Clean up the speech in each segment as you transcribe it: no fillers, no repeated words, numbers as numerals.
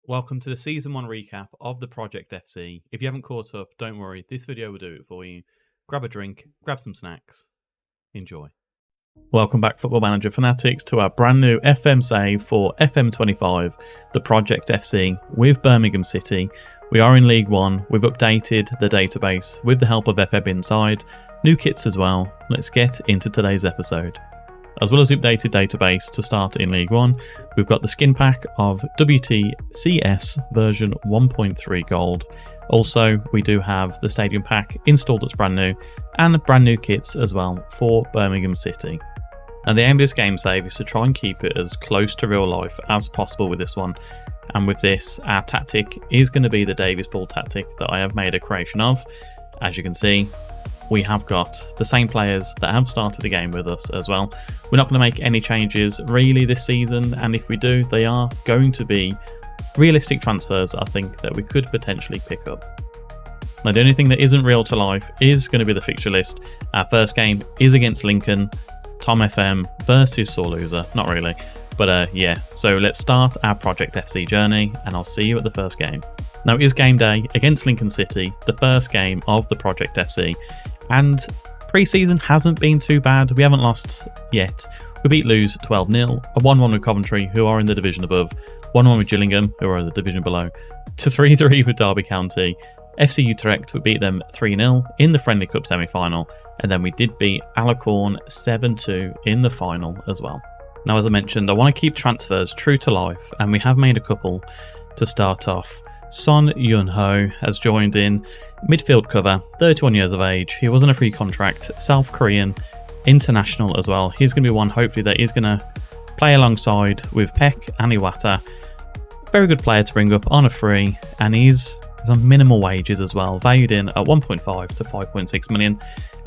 Welcome to the Season 1 recap of the Project FC. If you haven't caught up, don't worry, this video will do it for you. Grab a drink, grab some snacks, enjoy. Welcome back, Football Manager fanatics, to our brand new FM save for FM25, the Project FC with Birmingham City. We are in League 1, we've updated the database with the help of FM Inside, new kits as well. Let's get into today's episode. As well as the updated database to start in League 1, we've got the skin pack of WTCS version 1.3 Gold. Also, we do have the stadium pack installed that's brand new, and brand new kits as well for Birmingham City. And the aim of this game save is to try and keep it as close to real life as possible with this one. And with this, our tactic is going to be the Davies ball tactic that I have made a creation of. As you can see, we have got the same players that have started the game with us as well. We're not going to make any changes really this season, and if we do, they are going to be realistic transfers I think that we could potentially pick up. Now, the only thing that isn't real to life is going to be the fixture list. Our first game is against Lincoln, Tom FM versus Sore Loser. Not really, but yeah. So let's start our Project FC journey, and I'll see you at the first game. Now, it is game day against Lincoln City, the first game of the Project FC. And pre-season hasn't been too bad. We haven't lost yet. We beat Lewes 12-0, a 1-1 with Coventry, who are in the division above, 1-1 with Gillingham, who are in the division below, to 3-3 with Derby County. FC Utrecht, we beat them 3-0 in the Friendly Cup semi-final, and then we did beat Alacorn 7-2 in the final as well. Now, as I mentioned, I want to keep transfers true to life, and we have made a couple to start off. Son Yun-ho has joined in midfield cover, 31 years of age. He was on a free contract, South Korean international as well. He's going to be one hopefully that is going to play alongside with Peck and Iwata. Very good player to bring up on a free, and he's on minimal wages as well, valued in at 1.5 to 5.6 million,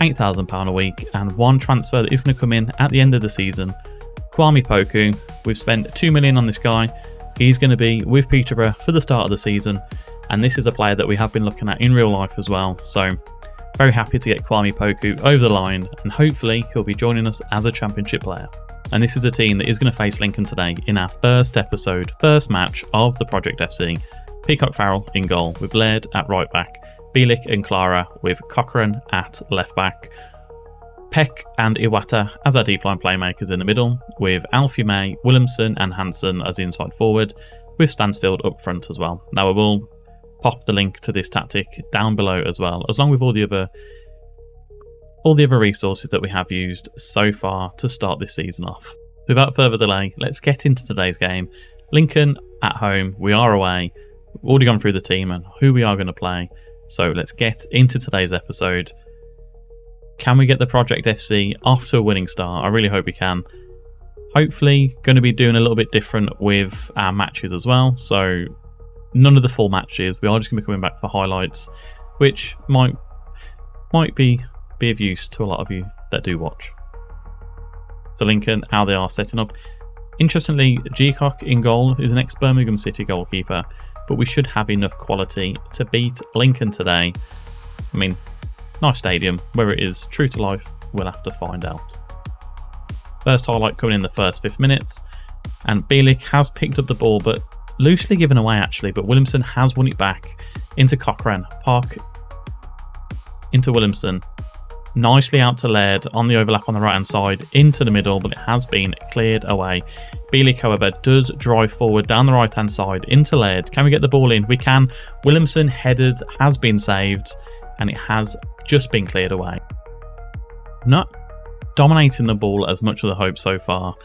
£8,000 a week, and one transfer that is going to come in at the end of the season. Kwame Poku, we've spent £2 million on this guy. He's going to be with Peterborough for the start of the season, and this is a player that we have been looking at in real life as well. So very happy to get Kwame Poku over the line, and hopefully he'll be joining us as a championship player. And this is a team that is going to face Lincoln today in our first match of the Project FC. Peacock Farrell in goal with Laird at right back, Bielik and Clara with Cochrane at left back, Peck and Iwata as our deep line playmakers in the middle, with Alfie May, Williamson and Hansen as inside forward, with Stansfield up front as well. Now, I will pop the link to this tactic down below as well, along with all the other resources that we have used so far to start this season off. Without further delay, let's get into today's game. Lincoln at home, we are away. We've already gone through the team and who we are going to play, so let's get into today's episode. Can we get the Project FC off to a winning start? I really hope we can. Hopefully going to be doing a little bit different with our matches as well. So none of the full matches. We are just going to be coming back for highlights, which might be of use to a lot of you that do watch. So Lincoln, how they are setting up. Interestingly, G-Cock in goal is an ex-Birmingham City goalkeeper, but we should have enough quality to beat Lincoln today. I mean, nice stadium. Where it is true to life, we'll have to find out. First highlight coming in the first 5 minutes, and Bielik has picked up the ball, but loosely given away actually, but Williamson has won it back into Cochrane. Park into Williamson. Nicely out to Laird on the overlap on the right hand side into the middle, but it has been cleared away. Bielik, however, does drive forward down the right hand side into Laird. Can we get the ball in? We can. Williamson headed, has been saved, and it has just been cleared away. Not dominating the ball as much as I hope so far.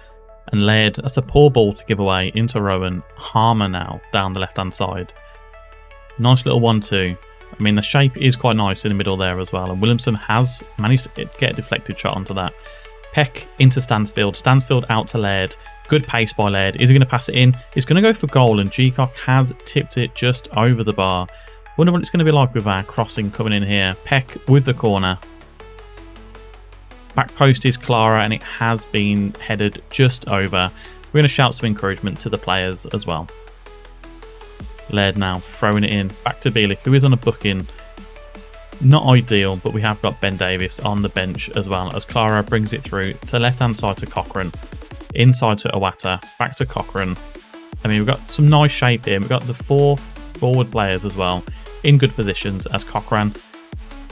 And Laird, that's a poor ball to give away into Rowan. Harmer now down the left hand side. Nice little 1-2. I mean, the shape is quite nice in the middle there as well. And Williamson has managed to get a deflected shot onto that. Peck into Stansfield. Stansfield out to Laird. Good pace by Laird. Is he going to pass it in? It's going to go for goal, and G-Cock has tipped it just over the bar. Wonder what it's going to be like with our crossing coming in here. Peck with the corner. Back post is Clara, and it has been headed just over. We're going to shout some encouragement to the players as well. Laird now throwing it in. Back to Bielik, who is on a booking. Not ideal, but we have got Ben Davies on the bench as well, as Clara brings it through to left-hand side to Cochrane. Inside to Iwata. Back to Cochrane. I mean, we've got some nice shape here. We've got the 4 forward players as well in good positions as Cochrane.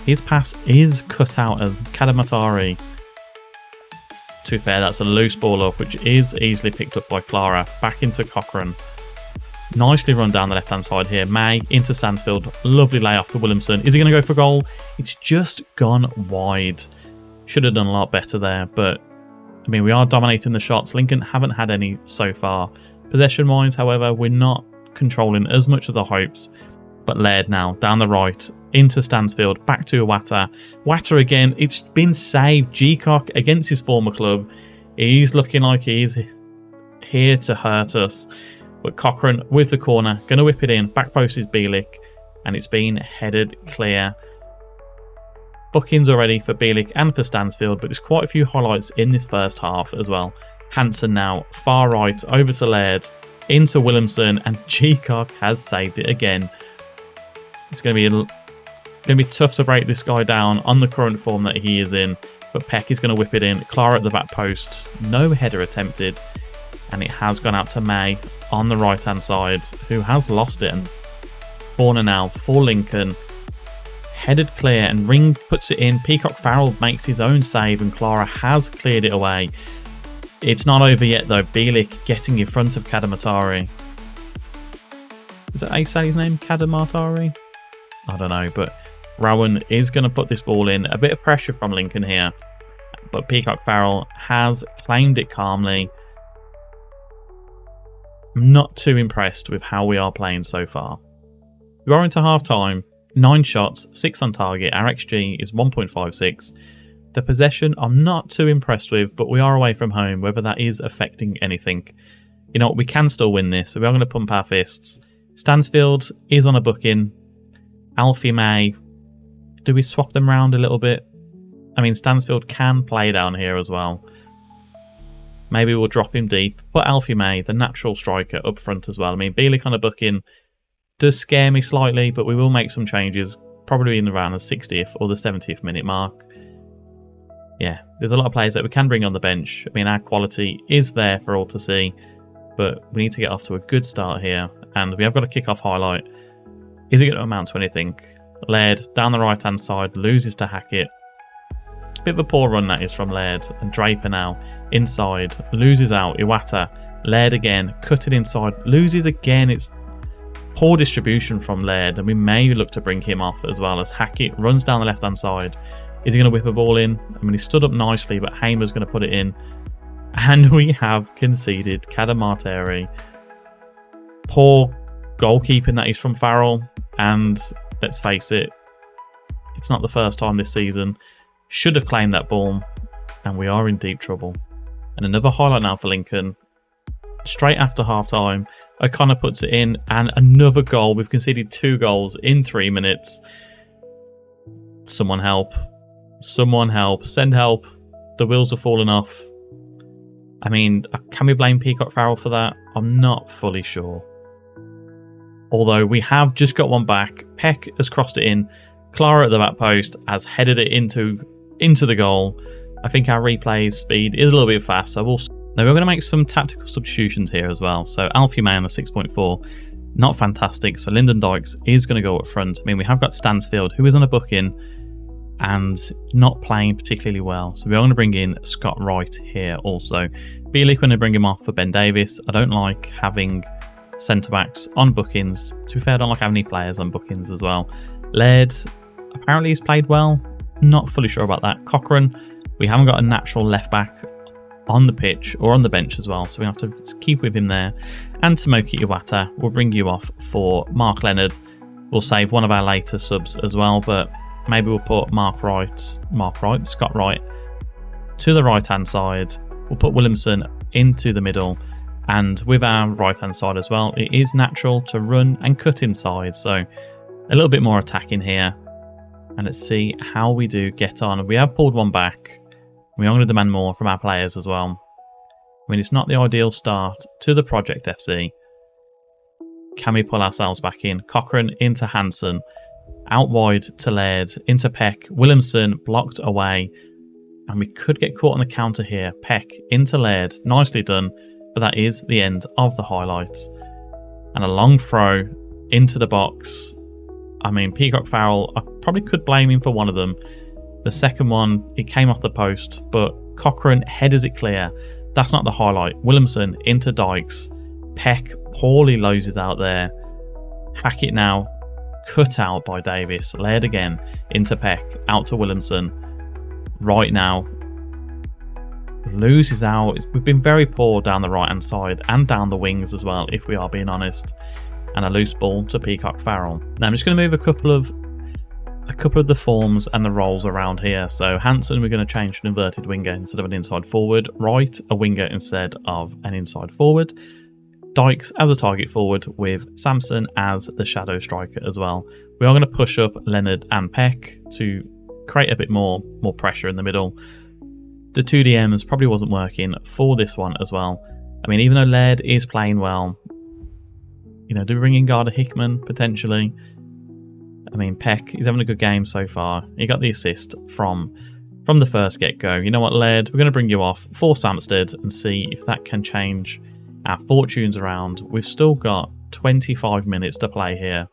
His pass is cut out of Kadamatari. To be fair, that's a loose ball up, which is easily picked up by Clara. Back into Cochrane. Nicely run down the left-hand side here. May into Stansfield. Lovely layoff to Williamson. Is he going to go for goal? It's just gone wide. Should have done a lot better there, but I mean, we are dominating the shots. Lincoln haven't had any so far. Possession-wise, however, we're not controlling as much as I hoped. But Laird now, down the right, into Stansfield, back to Iwata. Iwata again, it's been saved. G-Cock against his former club. He's looking like he's here to hurt us. But Cochrane with the corner, going to whip it in. Back post is Bielik, and it's been headed clear. Bookings already for Bielik and for Stansfield, but there's quite a few highlights in this first half as well. Hansen now, far right, over to Laird, into Williamson, and G-Cock has saved it again. It's going to be tough to break this guy down on the current form that he is in, but Peck is going to whip it in. Clara at the back post, no header attempted, and it has gone out to May on the right-hand side, who has lost it. And corner now for Lincoln. Headed clear, and Ring puts it in. Peacock Farrell makes his own save, and Clara has cleared it away. It's not over yet, though. Bielik getting in front of Kadamatari. Is that how you say his name? Kadamatari? I don't know, but Rowan is going to put this ball in. A bit of pressure from Lincoln here, but Peacock Farrell has claimed it calmly. I'm not too impressed with how we are playing so far. We are into half-time. 9 shots, 6 on target. Our XG is 1.56. The possession I'm not too impressed with, but we are away from home, whether that is affecting anything. You know what, we can still win this, so we are going to pump our fists. Stansfield is on a booking. Alfie May, do we swap them around a little bit? I mean, Stansfield can play down here as well. Maybe we'll drop him deep. Put Alfie May, the natural striker, up front as well. I mean, Bielik on a booking does scare me slightly, but we will make some changes, probably in around the 60th or the 70th minute mark. Yeah, there's a lot of players that we can bring on the bench. I mean, our quality is there for all to see, but we need to get off to a good start here, and we have got a kick-off highlight. Is it going to amount to anything? Laird down the right-hand side, loses to Hackett. Bit of a poor run that is from Laird, and Draper now inside, loses out. Iwata, Laird again, cut it inside, loses again. It's poor distribution from Laird, and we may look to bring him off as well, as Hackett runs down the left-hand side. Is he going to whip a ball in? I mean, he stood up nicely, but Hamer's going to put it in. And we have conceded. Kadamatari. Poor goalkeeping that is from Farrell, and let's face it, it's not the first time this season. Should have claimed that ball, and we are in deep trouble. And another highlight now for Lincoln. Straight after half-time, O'Connor puts it in, and another goal. We've conceded 2 goals in 3 minutes. Someone help. Someone help. Send help. The wheels have fallen off. I mean, can we blame Peacock Farrell for that? I'm not fully sure. Although we have just got one back. Peck has crossed it in. Clara at the back post has headed it into the goal. I think our replay speed is a little bit fast, so now we're going to make some tactical substitutions here as well. So Alfie May on a 6.4, not fantastic. So Lyndon Dykes is going to go up front. I mean, we have got Stansfield, who is on a booking and not playing particularly well. So we are going to bring in Scott Wright here also. Bielik going to bring him off for Ben Davies. I don't like having centre-backs on bookings. To be fair, I don't like having any players on bookings as well. Laird, apparently he's played well. Not fully sure about that. Cochrane, we haven't got a natural left-back on the pitch or on the bench as well, so we have to keep with him there. And Tomoki Iwata will bring you off for Mark Leonard. We'll save one of our later subs as well, but maybe we'll put Scott Wright to the right-hand side. We'll put Williamson into the middle, and with our right-hand side as well, it is natural to run and cut inside, so a little bit more attacking here. And let's see how we do get on. We have pulled one back. We are going to demand more from our players as well. I mean, it's not the ideal start to the Project FC. Can we pull ourselves back in? Cochrane into Hansen. Out wide to Laird. Into Peck. Williamson blocked away. And we could get caught on the counter here. Peck into Laird. Nicely done. But that is the end of the highlights. and a long throw into the box. I mean, Peacock Farrell, I probably could blame him for one of them. The second one, it came off the post, but Cochrane headers it clear. That's not the highlight. Williamson into Dykes. Peck poorly loses out there. Hackett now, cut out by Davies. Laird again into Peck, out to Williamson. Right now, loses out. We've been very poor down the right hand side and down the wings as well, if we are being honest. And a loose ball to Peacock Farrell. Now I'm just going to move a couple of the forms and the roles around here. So Hansen, we're going to change to an inverted winger instead of an inside forward. Wright, a winger instead of an inside forward. Dykes as a target forward with Samson as the shadow striker as well. We are going to push up Leonard and Peck to create a bit more pressure in the middle. The 2 DMs probably wasn't working for this one as well. I mean, even though Laird is playing well, you know, do we bring in Garda Hickman potentially? I mean, Peck, he's having a good game so far. He got the assist from the first get-go. You know what, Laird, we're going to bring you off for Samstead and see if that can change our fortunes around. We've still got 25 minutes to play here.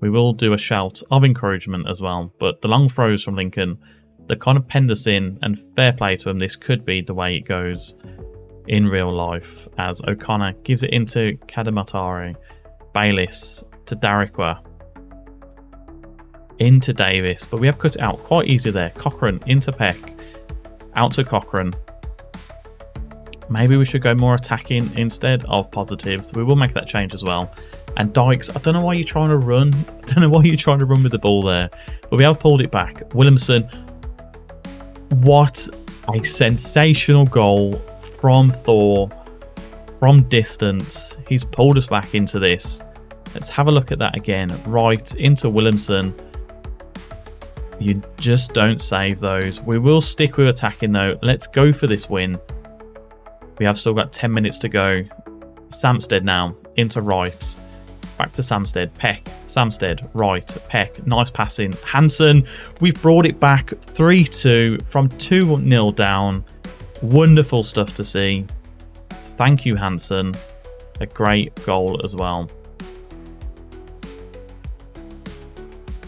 We will do a shout of encouragement as well, but the long throws from Lincoln, they kind of penned us in, and fair play to him, this could be the way it goes in real life, as O'Connor gives it into Kadamatari, Bayliss to Darikwa, into Davis, but we have cut it out quite easily there. Cochrane into Peck, out to Cochrane. Maybe we should go more attacking instead of positive, so we will make that change as well. And Dykes, I don't know why you're trying to run. I don't know why you're trying to run with the ball there, but we have pulled it back. Williamson, what a sensational goal from Thor, from distance. He's pulled us back into this. Let's have a look at that again. Right into Williamson. You just don't save those. We will stick with attacking though. Let's go for this win. We have still got 10 minutes to go. Samstead now into Wright. Back to Samstead. Peck. Samstead. Wright. Peck. Nice passing. Hansen. We've brought it back 3-2 from 2-0 down. Wonderful stuff to see. Thank you, Hansen. A great goal as well.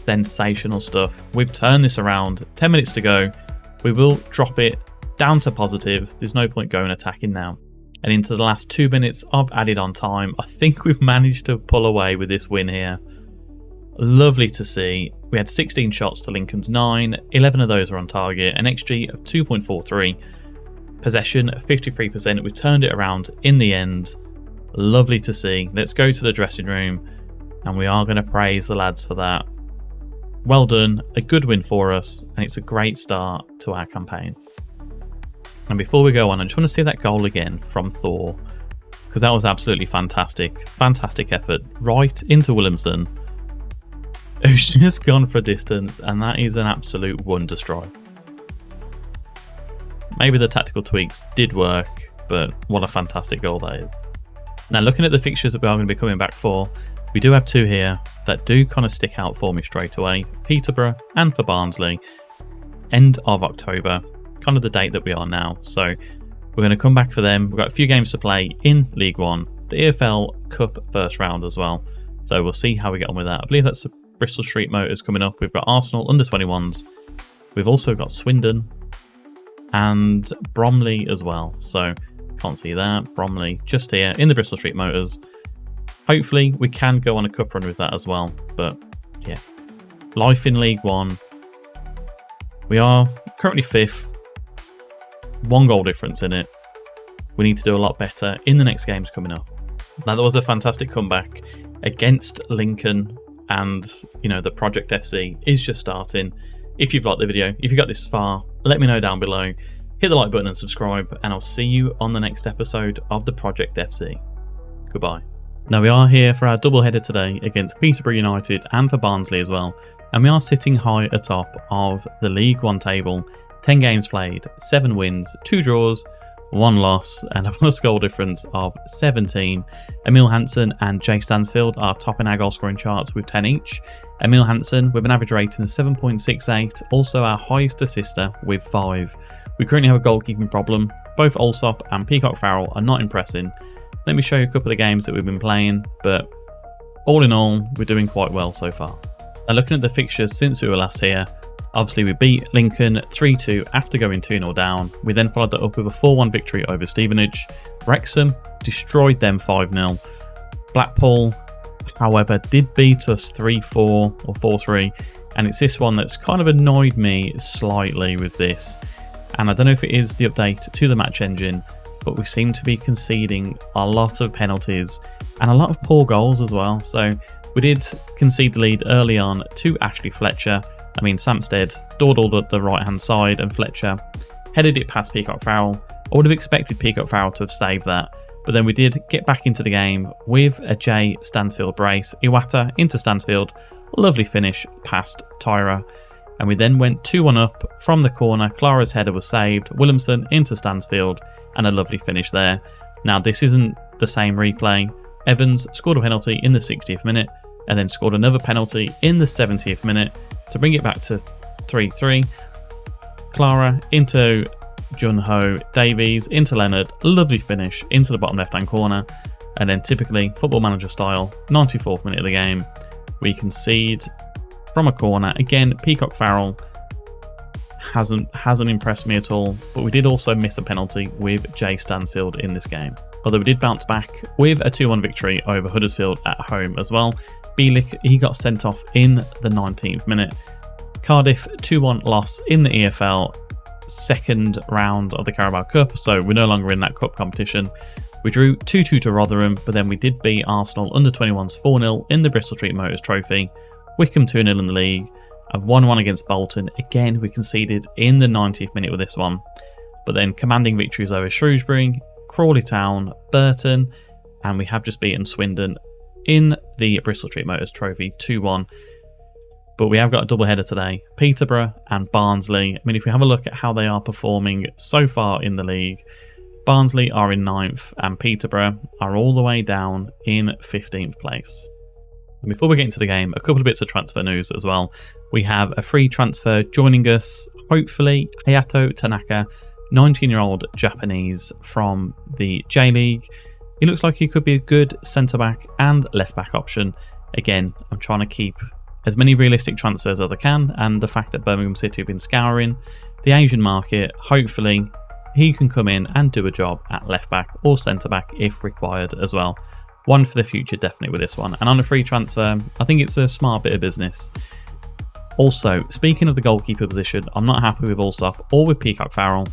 Sensational stuff. We've turned this around. 10 minutes to go. We will drop it down to positive. There's no point going attacking now. And into the last 2 minutes of added on time, I think we've managed to pull away with this win here. Lovely to see. We had 16 shots to Lincoln's 9. 11 of those were on target. An XG of 2.43. Possession 53%. We turned it around in the end. Lovely to see. Let's go to the dressing room, and we are going to praise the lads for that. Well done. A good win for us, and it's a great start to our campaign. And before we go on, I just want to see that goal again from Thor, because that was absolutely fantastic. Fantastic effort. Right into Williamson, who's just gone for distance, and that is an absolute wonder strike. Maybe the tactical tweaks did work, but what a fantastic goal that is. Now, looking at the fixtures that we are going to be coming back for, we do have 2 here that do kind of stick out for me straight away. Peterborough and for Barnsley. End of October. Kind of the date that we are now, so we're going to come back for them. We've got a few games to play in League One, the EFL Cup first round as well, so we'll see how we get on with that. I believe that's the Bristol Street Motors coming up. We've got Arsenal under 21s. We've also got Swindon and Bromley as well, so can't see that. Bromley just here in the Bristol Street Motors. Hopefully we can go on a cup run with that as well, but yeah, life in League One. We are currently 5th. 1 goal difference in it. We need to do a lot better in the next games coming up. Now, that was a fantastic comeback against Lincoln, and you know, the Project FC is just starting. If you've liked the video, if you got this far, let me know down below. Hit the like button and subscribe, and I'll see you on the next episode of the Project FC. Goodbye. Now, we are here for our double header today against Peterborough United and for Barnsley as well, and we are sitting high atop of the League One table. 10 games played, 7 wins, 2 draws, 1 loss, and a goal difference of 17. Emil Hansen and Jay Stansfield are topping our goal scoring charts with 10 each. Emil Hansen with an average rating of 7.68, also our highest assister with 5. We currently have a goalkeeping problem. Both Alsop and Peacock Farrell are not impressing. let me show you a couple of games that we've been playing, but all in all, we're doing quite well so far. Now looking at the fixtures since we were last here, obviously we beat Lincoln 3-2 after going 2-0 down. We then followed that up with a 4-1 victory over Stevenage. Wrexham destroyed them 5-0. Blackpool, however, did beat us 3-4 or 4-3, and it's this one that's kind of annoyed me slightly with this. And I don't know if it is the update to the match engine, but we seem to be conceding a lot of penalties and a lot of poor goals as well. So we did concede the lead early on to Ashley Fletcher. I mean, Samstead dawdled at the right-hand side and Fletcher headed it past Peacock Farrell. I would have expected Peacock Farrell to have saved that, but then we did get back into the game with a J Stansfield brace. Iwata into Stansfield, lovely finish past Tyra, and we then went 2-1 up from the corner. Clara's header was saved, Williamson into Stansfield, and a lovely finish there. Now this isn't the same replay. Evans scored a penalty in the 60th minute and then scored another penalty in the 70th minute to bring it back to 3-3. Clara into Junho, Davies into Leonard, lovely finish into the bottom left hand corner, and then typically Football Manager style, 94th minute of the game, we concede from a corner. Again, Peacock Farrell hasn't impressed me at all, but we did also miss a penalty with Jay Stansfield in this game. Although we did bounce back with a 2-1 victory over Huddersfield at home as well. Bielik, he got sent off in the 19th minute. Cardiff 2-1 loss in the EFL second round of the Carabao Cup, so we're no longer in that cup competition. We drew 2-2 to Rotherham, but then we did beat Arsenal under 21s 4-0 in the Bristol Street Motors Trophy. Wickham 2-0 in the league, and 1-1 against Bolton. Again, we conceded in the 90th minute with this one, but then commanding victories over Shrewsbury, Crawley Town, Burton, and we have just beaten Swindon in the Bristol Street Motors Trophy 2-1. But we have got a double header today, Peterborough and Barnsley. I mean, if we have a look at how they are performing so far in the league, Barnsley are in 9th and Peterborough are all the way down in 15th place. And before we get into the game, a couple of bits of transfer news as well. We have a free transfer joining us, hopefully, Hayato Tanaka, 19-year-old Japanese from the J-League. He looks like he could be a good centre-back and left-back option. Again, I'm trying to keep as many realistic transfers as I can, and the fact that Birmingham City have been scouring the Asian market, hopefully he can come in and do a job at left-back or centre-back if required as well. One for the future definitely with this one. And on a free transfer, I think it's a smart bit of business. Also, speaking of the goalkeeper position, I'm not happy with Allsop or with Peacock Farrell.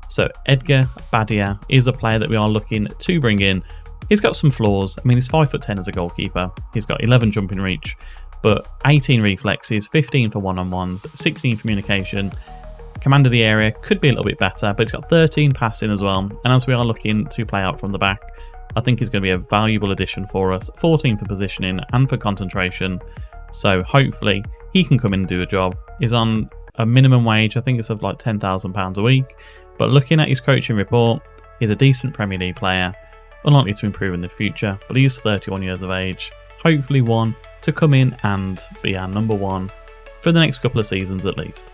So Edgar Badia is a player that we are looking to bring in. He's got some flaws. I mean, he's 5'10" as a goalkeeper. He's got 11 jumping reach, but 18 reflexes, 15 for one-on-ones, 16 communication. Command of the area could be a little bit better, but he's got 13 passing as well. And as we are looking to play out from the back, I think he's going to be a valuable addition for us. 14 for positioning and for concentration. So hopefully he can come in and do a job. He's on a minimum wage, I think it's of like £10,000 a week. But looking at his coaching report, he's a decent Premier League player. Unlikely to improve in the future, but he's 31 years of age. Hopefully one to come in and be our number one for the next couple of seasons at least.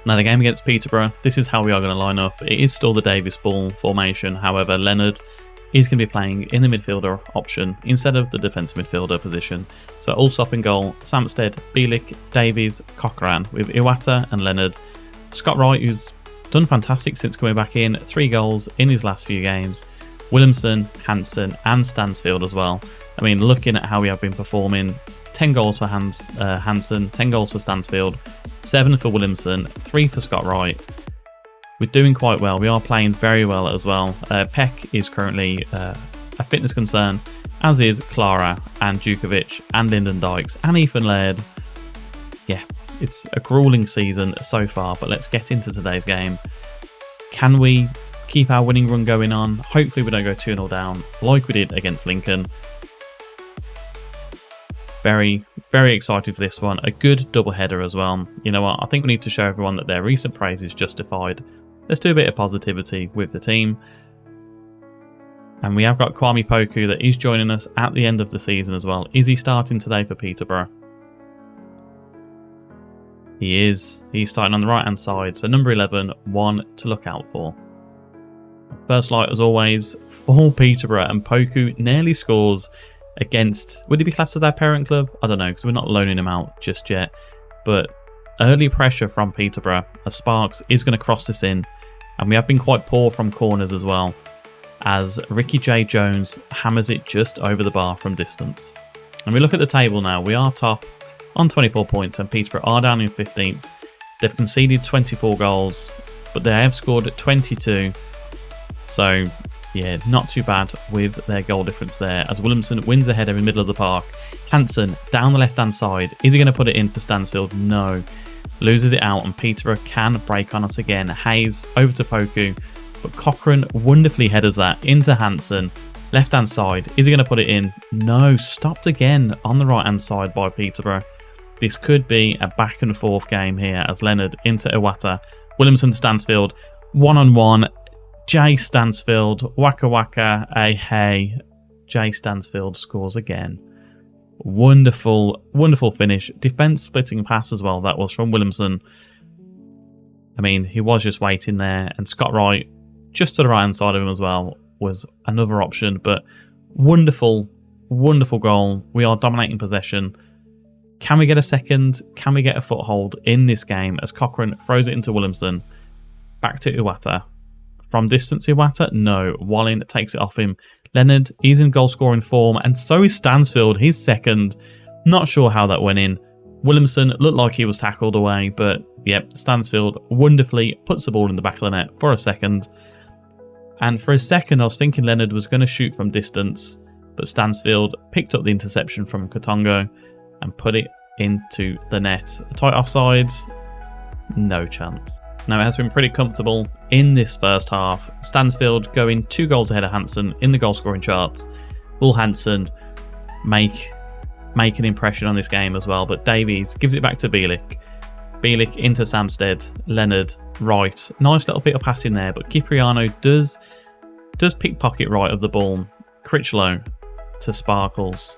Now the game against Peterborough, this is how we are going to line up. It is still the Davies ball formation, however Leonard is going to be playing in the midfielder option instead of the defensive midfielder position. So Allsop in goal, Samstead, Bielik, Davies, Cochran with Iwata and Leonard. Scott Wright, who's done fantastic since coming back in, 3 goals in his last few games. Williamson, Hansen and Stansfield as well. I mean, looking at how we have been performing, 10 goals for Hansen, 10 goals for Stansfield, 7 for Williamson, 3 for Scott Wright. We're doing quite well. We are playing very well as well. Peck is currently a fitness concern, as is Clara and Djukovic and Lyndon Dykes and Ethan Laird. Yeah, it's a grueling season so far, but let's get into today's game. Can we keep our winning run going on? Hopefully we don't go 2-0 down like we did against Lincoln. Very, very excited for this one. A good double header as well. You know what? I think we need to show everyone that their recent praise is justified. Let's do a bit of positivity with the team. And we have got Kwame Poku that is joining us at the end of the season as well. Is he starting today for Peterborough? He is. He's starting on the right hand side. So number 11, one to look out for. First light, as always, for Peterborough, and Poku nearly scores against, would he be classed as their parent club? I don't know, because we're not loaning him out just yet. But early pressure from Peterborough as Sparks is going to cross this in, and we have been quite poor from corners as well, as Ricky J. Jones hammers it just over the bar from distance. And we look at the table now, we are top on 24 points, and Peterborough are down in 15th. They've conceded 24 goals, but they have scored 22. So, yeah, not too bad with their goal difference there, as Williamson wins the header in the middle of the park. Hansen down the left-hand side. Is he going to put it in for Stansfield? No. Loses it out, and Peterborough can break on us again. Hayes over to Poku, but Cochrane wonderfully headers that into Hansen. Left-hand side. Is he going to put it in? No. Stopped again on the right-hand side by Peterborough. This could be a back and forth game here, as Leonard into Iwata. Williamson Stansfield. One-on-one. Jay Stansfield. Waka waka. Hey. Jay Stansfield scores again. Wonderful, wonderful finish. Defence splitting pass as well. That was from Williamson. I mean, he was just waiting there. And Scott Wright, just to the right-hand side of him as well, was another option. But wonderful, wonderful goal. We are dominating possession. Can we get a second? Can we get a foothold in this game as Cochrane throws it into Williamson? Back to Iwata. From distance, Iwata? No. Wallin takes it off him. Leonard, he's in goal-scoring form, and so is Stansfield. He's second. Not sure how that went in. Williamson looked like he was tackled away, but yep, Stansfield wonderfully puts the ball in the back of the net for a second. And for a second, I was thinking Leonard was going to shoot from distance, but Stansfield picked up the interception from Katongo and put it into the net. A tight offside? No chance. Now, it has been pretty comfortable in this first half. Stansfield going 2 goals ahead of Hansen in the goal-scoring charts. Will Hansen make an impression on this game as well? But Davies gives it back to Bielik. Bielik into Samstead. Leonard, Wright. Nice little bit of passing there, but Cipriano does pickpocket right of the ball. Critchlow to Sparkles.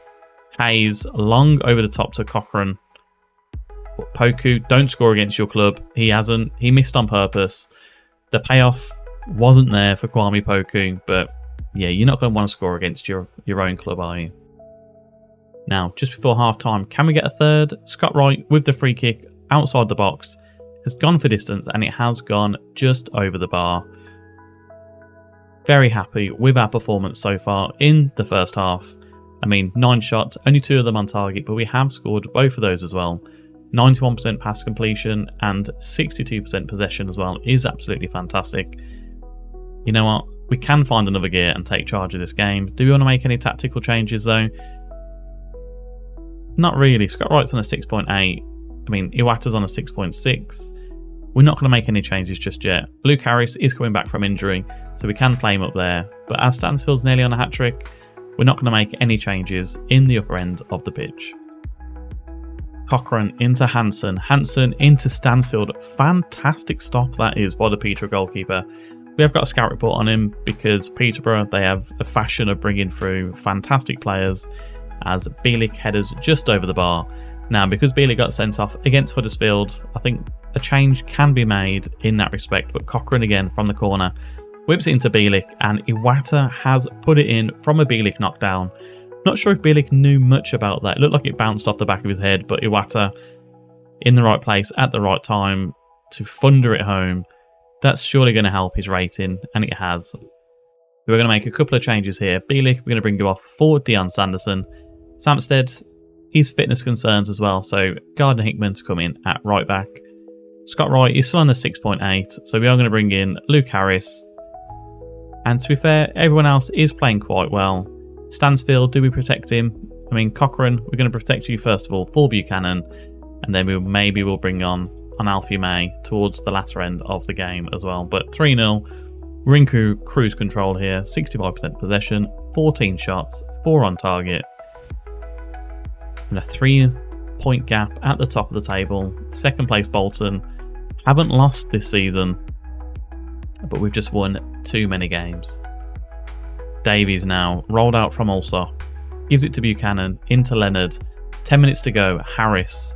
Hayes long over the top to Cochrane. But Poku, don't score against your club. He hasn't. He missed on purpose. The payoff wasn't there for Kwame Poku, but yeah, you're not going to want to score against your own club, are you? Now, just before half-time, can we get a third? Scott Wright with the free kick outside the box has gone for distance, and it has gone just over the bar. Very happy with our performance so far in the first half. I mean, 9 shots, only 2 of them on target, but we have scored both of those as well. 91% pass completion and 62% possession as well is absolutely fantastic. You know what? We can find another gear and take charge of this game. Do we want to make any tactical changes though? Not really. Scott Wright's on a 6.8. I mean, Iwata's on a 6.6. We're not going to make any changes just yet. Luke Harris is coming back from injury, so we can play him up there. But as Stansfield's nearly on a hat-trick, we're not going to make any changes in the upper end of the pitch. Cochrane into Hansen. Hansen into Stansfield. Fantastic stop that is by the Peterborough goalkeeper. We have got a scout report on him because Peterborough, they have a fashion of bringing through fantastic players, as Bielik headers just over the bar. Now, because Bielik got sent off against Huddersfield, I think a change can be made in that respect. But Cochrane again from the corner whips it into Bielik, and Iwata has put it in from a Bielik knockdown. Not sure if Bielik knew much about that. It looked like it bounced off the back of his head, but Iwata in the right place at the right time to thunder it home. That's surely going to help his rating, and it has. We're going to make a couple of changes here. Bielik, we're going to bring you off for Dion Sanderson. Samstead, his fitness concerns as well, so Gardner Hickman to come in at right back. Scott Wright is still on the 6.8, so we are going to bring in Luke Harris. And to be fair, everyone else is playing quite well. Stansfield, do we protect him? I mean, Cochrane, we're going to protect you first of all, Paul Buchanan, and then we'll bring on Alfie May towards the latter end of the game as well. But 3-0, we're in cruise control here, 65% possession, 14 shots, 4 on target, and a 3-point gap at the top of the table. Second place Bolton, haven't lost this season, but we've just won too many games. Davies now, rolled out from Allsop, gives it to Buchanan, into Leonard, 10 minutes to go, Harris,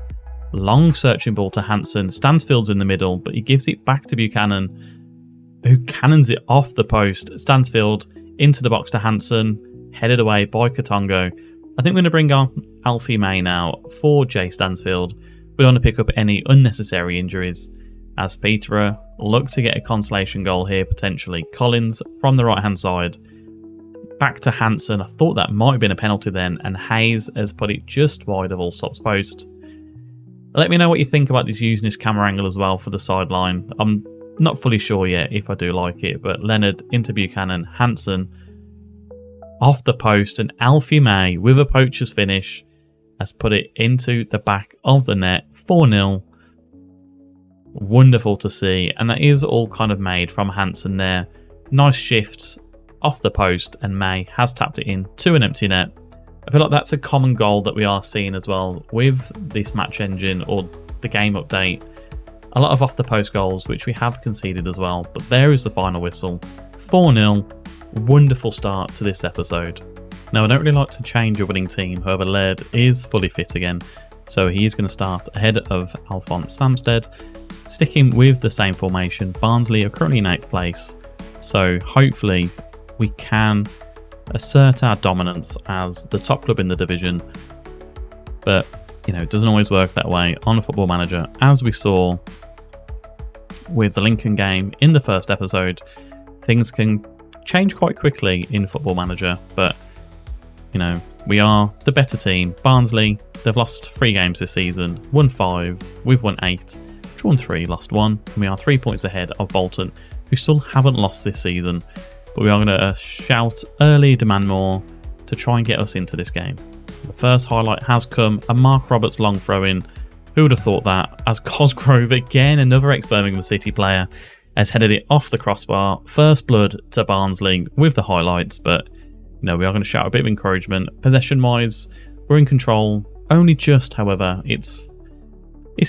long searching ball to Hansen, Stansfield's in the middle, but he gives it back to Buchanan, who cannons it off the post. Stansfield into the box to Hansen, headed away by Katongo. I think we're going to bring on Alfie May now for Jay Stansfield. We don't want to pick up any unnecessary injuries, as Peterborough look to get a consolation goal here potentially. Collins from the right hand side, back to Hansen. I thought that might have been a penalty then, and Hayes has put it just wide of Allsop's post. Let me know what you think about this using this camera angle as well for the sideline. I'm not fully sure yet if I do like it, but Leonard into Buchanan, Hansen off the post, and Alfie May with a poacher's finish has put it into the back of the net. 4-0. Wonderful to see, and that is all kind of made from Hansen there. Nice shift off the post, and May has tapped it in to an empty net. I feel like that's a common goal that we are seeing as well with this match engine or the game update. A lot of off the post goals, which we have conceded as well, but there is the final whistle. 4-0. Wonderful start to this episode. Now, I don't really like to change a winning team, however Laird is fully fit again, so he is going to start ahead of Alphonse Samstead, sticking with the same formation. Barnsley are currently in 8th place, so hopefully we can assert our dominance as the top club in the division, but it doesn't always work that way on a Football Manager, as we saw with the Lincoln game in the first episode. Things can change quite quickly in Football Manager, but we are the better team. Barnsley, they've lost 3 games this season, won 5, we've won 8, drawn 3, lost 1, and we are 3 points ahead of Bolton, who still haven't lost this season. But we are going to shout early, demand more to try and get us into this game. The first highlight has come, a Mark Roberts long throw in. Who would have thought that? As Cosgrove, again another ex-Birmingham City player, has headed it off the crossbar. First blood to Barnsley with the highlights, but we are going to shout a bit of encouragement. Possession-wise, we're in control. Only just, however, it's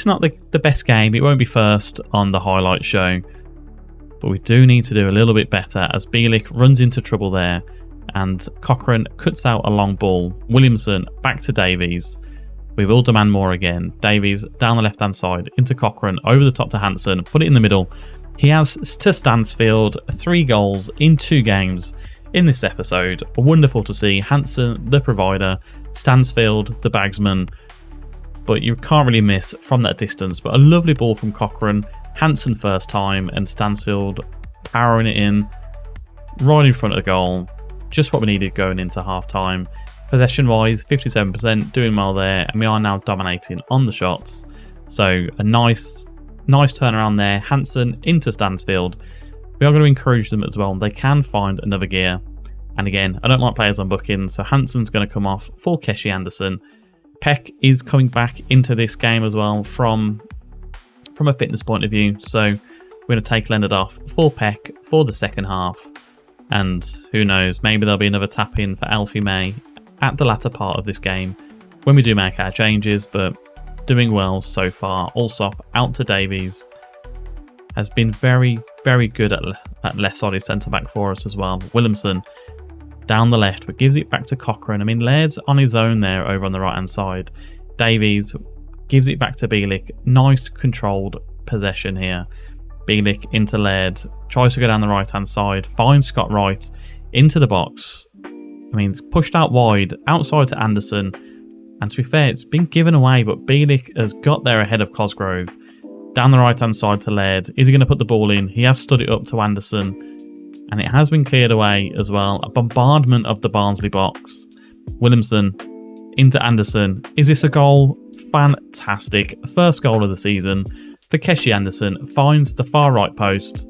not the best game. It won't be first on the highlight show, but we do need to do a little bit better as Bielik runs into trouble there, and Cochrane cuts out a long ball. Williamson back to Davies. We will demand more again. Davies down the left-hand side into Cochrane, over the top to Hansen, put it in the middle. He has to Stansfield 3 goals in 2 games in this episode. Wonderful to see. Hansen, the provider, Stansfield, the bagsman, but you can't really miss from that distance. But a lovely ball from Cochrane. Hansen first time, and Stansfield powering it in right in front of the goal. Just what we needed going into half-time. Possession-wise, 57%, doing well there, and we are now dominating on the shots. So a nice turnaround there. Hansen into Stansfield. We are going to encourage them as well. They can find another gear. And again, I don't like players on booking, so Hansen's going to come off for Keshi Anderson. Peck is coming back into this game as well from a fitness point of view. So we're going to take Leonard off for Peck for the second half. And who knows, maybe there'll be another tap in for Alfie May at the latter part of this game when we do make our changes, but doing well so far. Allsop out to Davies. Has been very, very good at left sided centre back for us as well. Williamson down the left, but gives it back to Cochrane. I mean, Laird's on his own there over on the right hand side. Davies gives it back to Bielik. Nice controlled possession here. Bielik into Laird, tries to go down the right hand side, finds Scott Wright into the box. I mean, pushed out wide, outside to Anderson. And to be fair, it's been given away, but Bielik has got there ahead of Cosgrove. Down the right hand side to Laird. Is he going to put the ball in? He has stood it up to Anderson. And it has been cleared away as well. A bombardment of the Barnsley box. Williamson into Anderson. Is this a goal? Fantastic. First goal of the season for Keshi Anderson. Finds the far right post.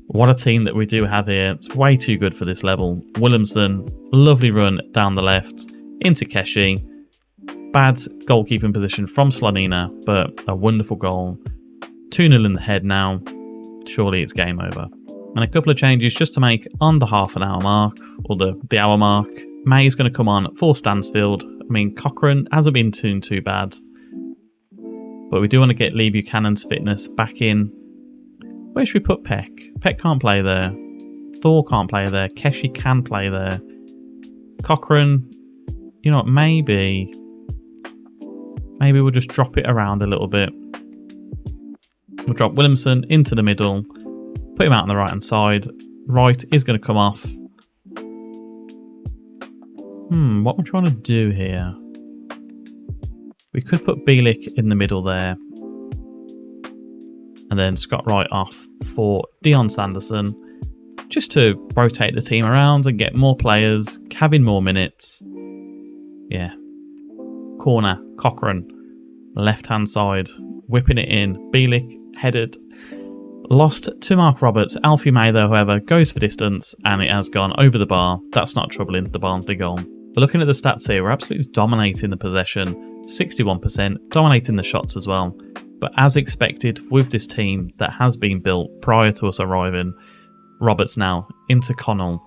What a team that we do have here. It's way too good for this level. Williamson, lovely run down the left into Keshi. Bad goalkeeping position from Slonina, but a wonderful goal. 2-0 in the head now. Surely it's game over. And a couple of changes just to make on the half an hour mark, or the hour mark. May's going to come on for Stansfield. I mean, Cochrane hasn't been too bad. But we do want to get Lee Buchanan's fitness back in. Where should we put Peck? Peck can't play there. Thor can't play there. Keshi can play there. Cochrane, you know what, maybe we'll just drop it around a little bit. We'll drop Williamson into the middle. Put him out on the right-hand side. Right is going to come off. What am I trying to do here? We could put Bielik in the middle there. And then Scott Wright off for Dion Sanderson. Just to rotate the team around and get more players, having more minutes. Yeah. Corner, Cochrane. Left-hand side. Whipping it in. Bielik, headed. Lost to Mark Roberts. Alfie May, though, however, goes for distance. And it has gone over the bar. That's not troubling the Barnsley goal. But looking at the stats here, we're absolutely dominating the possession. 61%. Dominating the shots as well. But as expected, with this team that has been built prior to us arriving, Roberts now into Connell.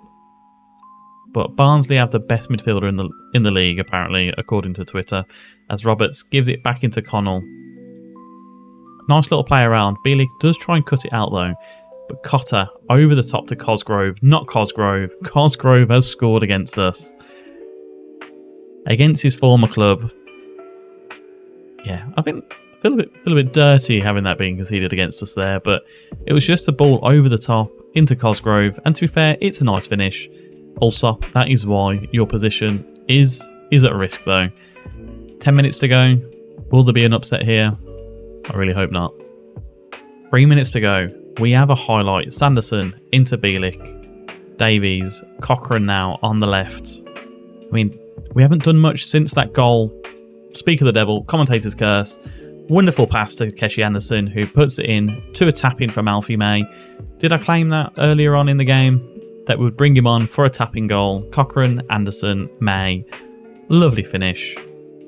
But Barnsley have the best midfielder in the league, apparently, according to Twitter, as Roberts gives it back into Connell. Nice little play around. Bielik does try and cut it out, though. But Cotter over the top to Cosgrove. Not Cosgrove. Cosgrove has scored against us. Against his former club. Yeah, I feel a bit dirty having that being conceded against us there, but it was just a ball over the top into Cosgrove, and to be fair, it's a nice finish. Also, that is why your position is at risk though. 10 minutes to go. Will there be an upset here? I really hope not. 3 minutes to go. We have a highlight. Sanderson into Bielik. Davies. Cochrane now on the left. I mean, we haven't done much since that goal. Speak of the devil. Commentator's curse. Wonderful pass to Keshi Anderson, who puts it in to a tap-in from Alfie May. Did I claim that earlier on in the game? That would bring him on for a tapping goal. Cochrane, Anderson, May. Lovely finish.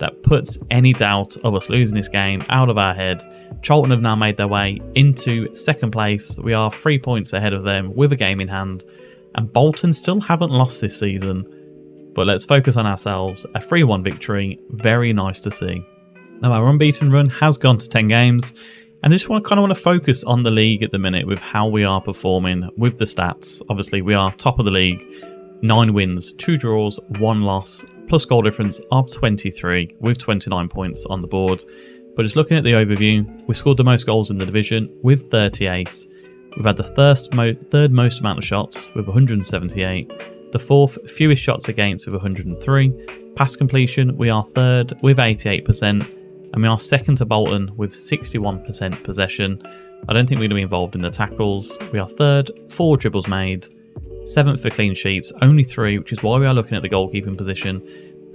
That puts any doubt of us losing this game out of our head. Charlton have now made their way into second place. We are 3 points ahead of them with a game in hand. And Bolton still haven't lost this season. But let's focus on ourselves. A 3-1 victory. Very nice to see. Now, our unbeaten run has gone to 10 games, and I just want to focus on the league at the minute with how we are performing with the stats. Obviously, we are top of the league, 9 wins, 2 draws, 1 loss, plus goal difference of 23 with 29 points on the board. But just looking at the overview, we scored the most goals in the division with 38. We've had the third most amount of shots with 178, the fourth fewest shots against with 103. Pass completion, we are third with 88%. And we are second to Bolton with 61% possession. I don't think we're going to be involved in the tackles. We are third, 4 dribbles made. 7th for clean sheets, only 3, which is why we are looking at the goalkeeping position.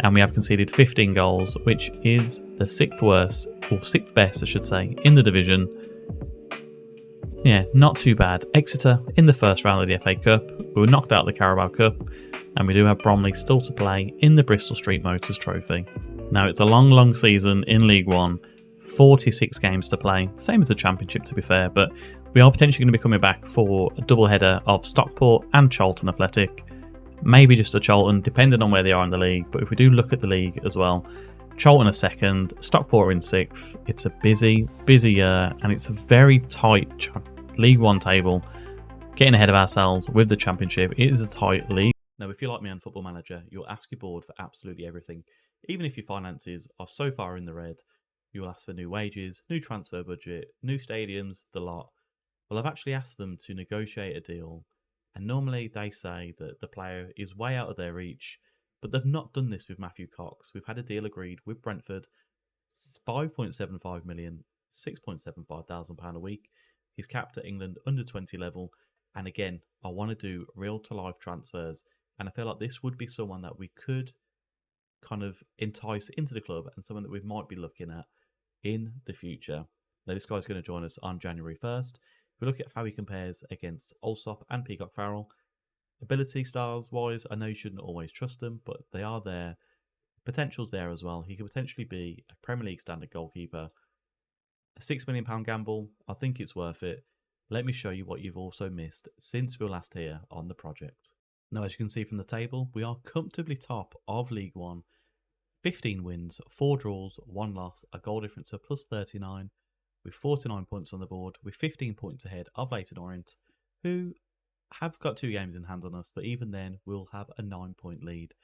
And we have conceded 15 goals, which is the 6th worst, or 6th best, I should say, in the division. Yeah, not too bad. Exeter in the first round of the FA Cup. We were knocked out of the Carabao Cup. And we do have Bromley still to play in the Bristol Street Motors Trophy. Now, it's a long season in League One, 46 games to play, same as the Championship to be fair, but we are potentially going to be coming back for a double header of Stockport and Charlton Athletic, maybe just a Charlton, depending on where they are in the league, but if we do look at the league as well, Charlton are second, Stockport are in 6th, it's a busy year, and it's a very tight League One table, getting ahead of ourselves with the Championship. It is a tight league. Now, if you like me on Football Manager, you'll ask your board for absolutely everything. Even if your finances are so far in the red, you'll ask for new wages, new transfer budget, new stadiums, the lot. Well, I've actually asked them to negotiate a deal, and normally they say that the player is way out of their reach, but they've not done this with Matthew Cox. We've had a deal agreed with Brentford, 5.75 million, £6.75 thousand a week. He's capped at England under 20 level, and again, I want to do real-to-life transfers, and I feel like this would be someone that we could kind of entice into the club and someone that we might be looking at in the future. Now, this guy's going to join us on January 1st. If we look at how he compares against Allsop and Peacock Farrell, ability styles wise, I know you shouldn't always trust them, but they are there. Potential's there as well. He could potentially be a Premier League standard goalkeeper. A £6 million gamble, I think it's worth it. Let me show you what you've also missed since we were last here on the project. Now, as you can see from the table, we are comfortably top of League One. 15 wins, 4 draws, 1 loss, a goal difference of plus 39, with 49 points on the board, with 15 points ahead of Leyton Orient, who have got 2 games in hand on us, but even then, we'll have a 9-point lead.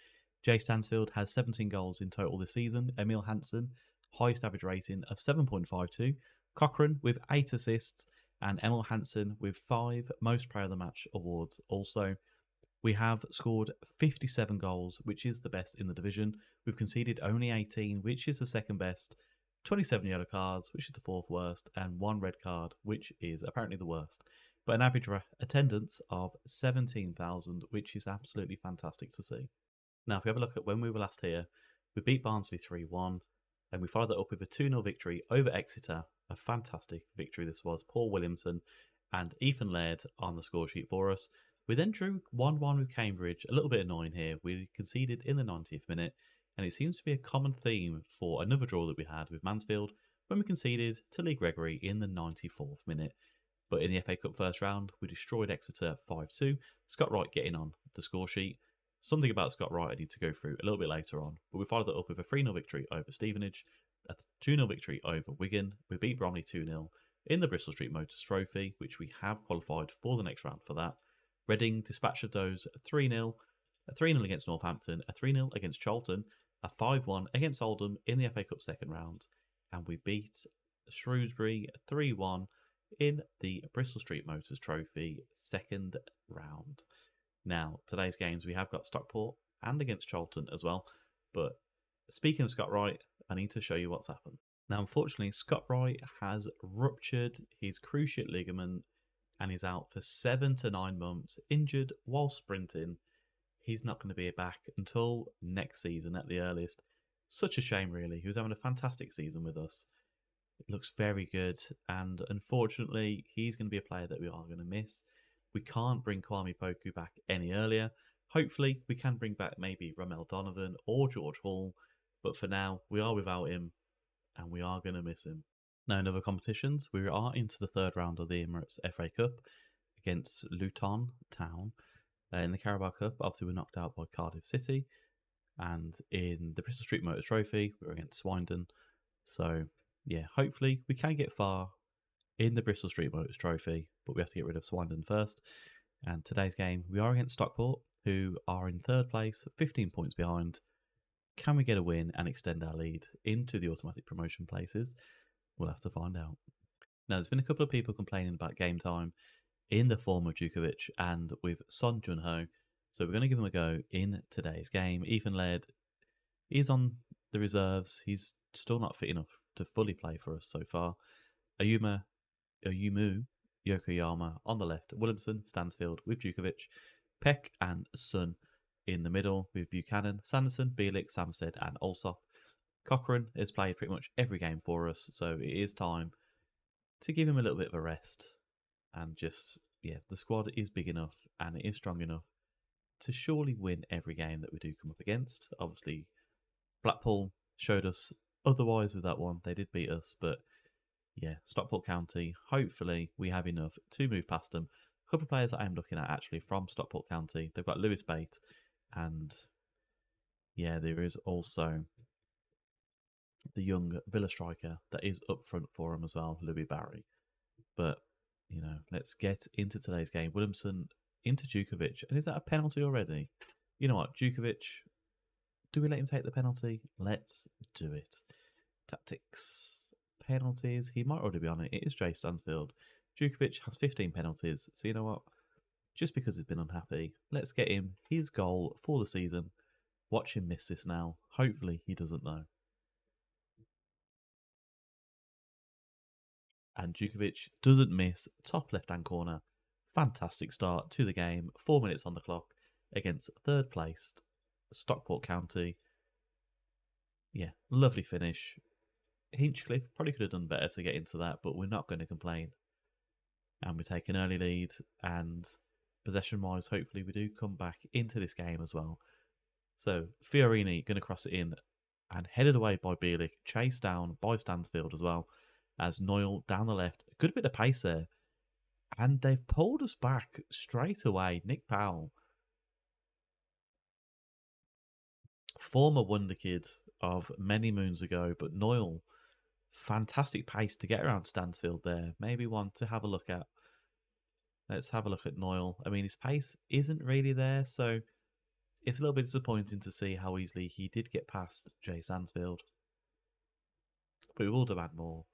Jay Stansfield has 17 goals in total this season. Emil Hansen, highest average rating of 7.52. Cochrane with 8 assists. and Emil Hansen with 5 Most Player of the Match awards also. We have scored 57 goals, which is the best in the division. We've conceded only 18, which is the second best. 27 yellow cards, which is the fourth worst, and 1 red card, which is apparently the worst. But an average attendance of 17,000, which is absolutely fantastic to see. Now, if we have a look at when we were last here, we beat Barnsley 3-1, and we followed that up with a 2-0 victory over Exeter. A fantastic victory this was. Paul Williamson and Ethan Laird on the score sheet for us. We then drew 1-1 with Cambridge. A little bit annoying here. We conceded in the 90th minute, and it seems to be a common theme for another draw that we had with Mansfield when we conceded to Lee Gregory in the 94th minute. But in the FA Cup first round, we destroyed Exeter 5-2. Scott Wright getting on the score sheet. Something about Scott Wright I need to go through a little bit later on. But we followed that up with a 3-0 victory over Stevenage, a 2-0 victory over Wigan. We beat Bromley 2-0 in the Bristol Street Motors Trophy, which we have qualified for the next round for that. Reading dispatched those 3-0, a 3-0 against Northampton, a 3-0 against Charlton, a 5-1 against Oldham in the FA Cup second round, and we beat Shrewsbury 3-1 in the Bristol Street Motors Trophy second round. Now, today's games, we have got Stockport and against Charlton as well, but speaking of Scott Wright, I need to show you what's happened. Now, unfortunately, Scott Wright has ruptured his cruciate ligament and he's out for 7 to 9 months, injured while sprinting. He's not going to be back until next season at the earliest. Such a shame, really. He was having a fantastic season with us. It looks very good, and unfortunately, he's going to be a player that we are going to miss. We can't bring Kwame Poku back any earlier. Hopefully, we can bring back maybe Ramel Donovan or George Hall, but for now, we are without him, and we are going to miss him. Now, in other competitions, we are into the third round of the Emirates FA Cup against Luton Town. In the Carabao Cup, obviously, we're knocked out by Cardiff City. And in the Bristol Street Motors Trophy, we're against Swindon. So, yeah, hopefully we can get far in the Bristol Street Motors Trophy, but we have to get rid of Swindon first. And today's game, we are against Stockport, who are in third place, 15 points behind. Can we get a win and extend our lead into the automatic promotion places? We'll have to find out. Now, there's been a couple of people complaining about game time in the form of Djukovic and with Son Jun-ho. So we're going to give him a go in today's game. Ethan Laird is on the reserves. He's still not fit enough to fully play for us so far. Ayumu Yokoyama on the left. Williamson, Stansfield with Djukovic. Peck and Sun in the middle with Buchanan, Sanderson, Bielik, Samsted and Olsop. Cochrane has played pretty much every game for us, so it is time to give him a little bit of a rest. And just, yeah, the squad is big enough and it is strong enough to surely win every game that we do come up against. Obviously, Blackpool showed us otherwise with that one. They did beat us, but yeah, Stockport County, hopefully we have enough to move past them. A couple of players that I'm looking at actually from Stockport County. They've got Lewis Bate and yeah, there is also the young Villa striker that is up front for him as well, Louis Barry. But, you know, let's get into today's game. Williamson into Djukovic. And is that a penalty already? You know what, Djukovic, do we let him take the penalty? Let's do it. Tactics. Penalties. He might already be on it. It is Jay Stansfield. Djukovic has 15 penalties. So you know what? Just because he's been unhappy, let's get him his goal for the season. Watch him miss this now. Hopefully he doesn't know. And Djukovic doesn't miss. Top left-hand corner. Fantastic start to the game. 4 minutes on the clock against third placed Stockport County. Yeah, lovely finish. Hinchcliffe probably could have done better to get into that, but we're not going to complain. And we take an early lead, and possession-wise, hopefully we do come back into this game as well. So, Fiorini going to cross it in and headed away by Bielik, chased down by Stansfield as well, as Noyle down the left. A good bit of pace there. And they've pulled us back straight away. Nick Powell, former wonder kid of many moons ago, but Noyle, fantastic pace to get around Stansfield there. Maybe one to have a look at. Let's have a look at Noyle. I mean, his pace isn't really there, so it's a little bit disappointing to see how easily he did get past Jay Stansfield. But we will demand more.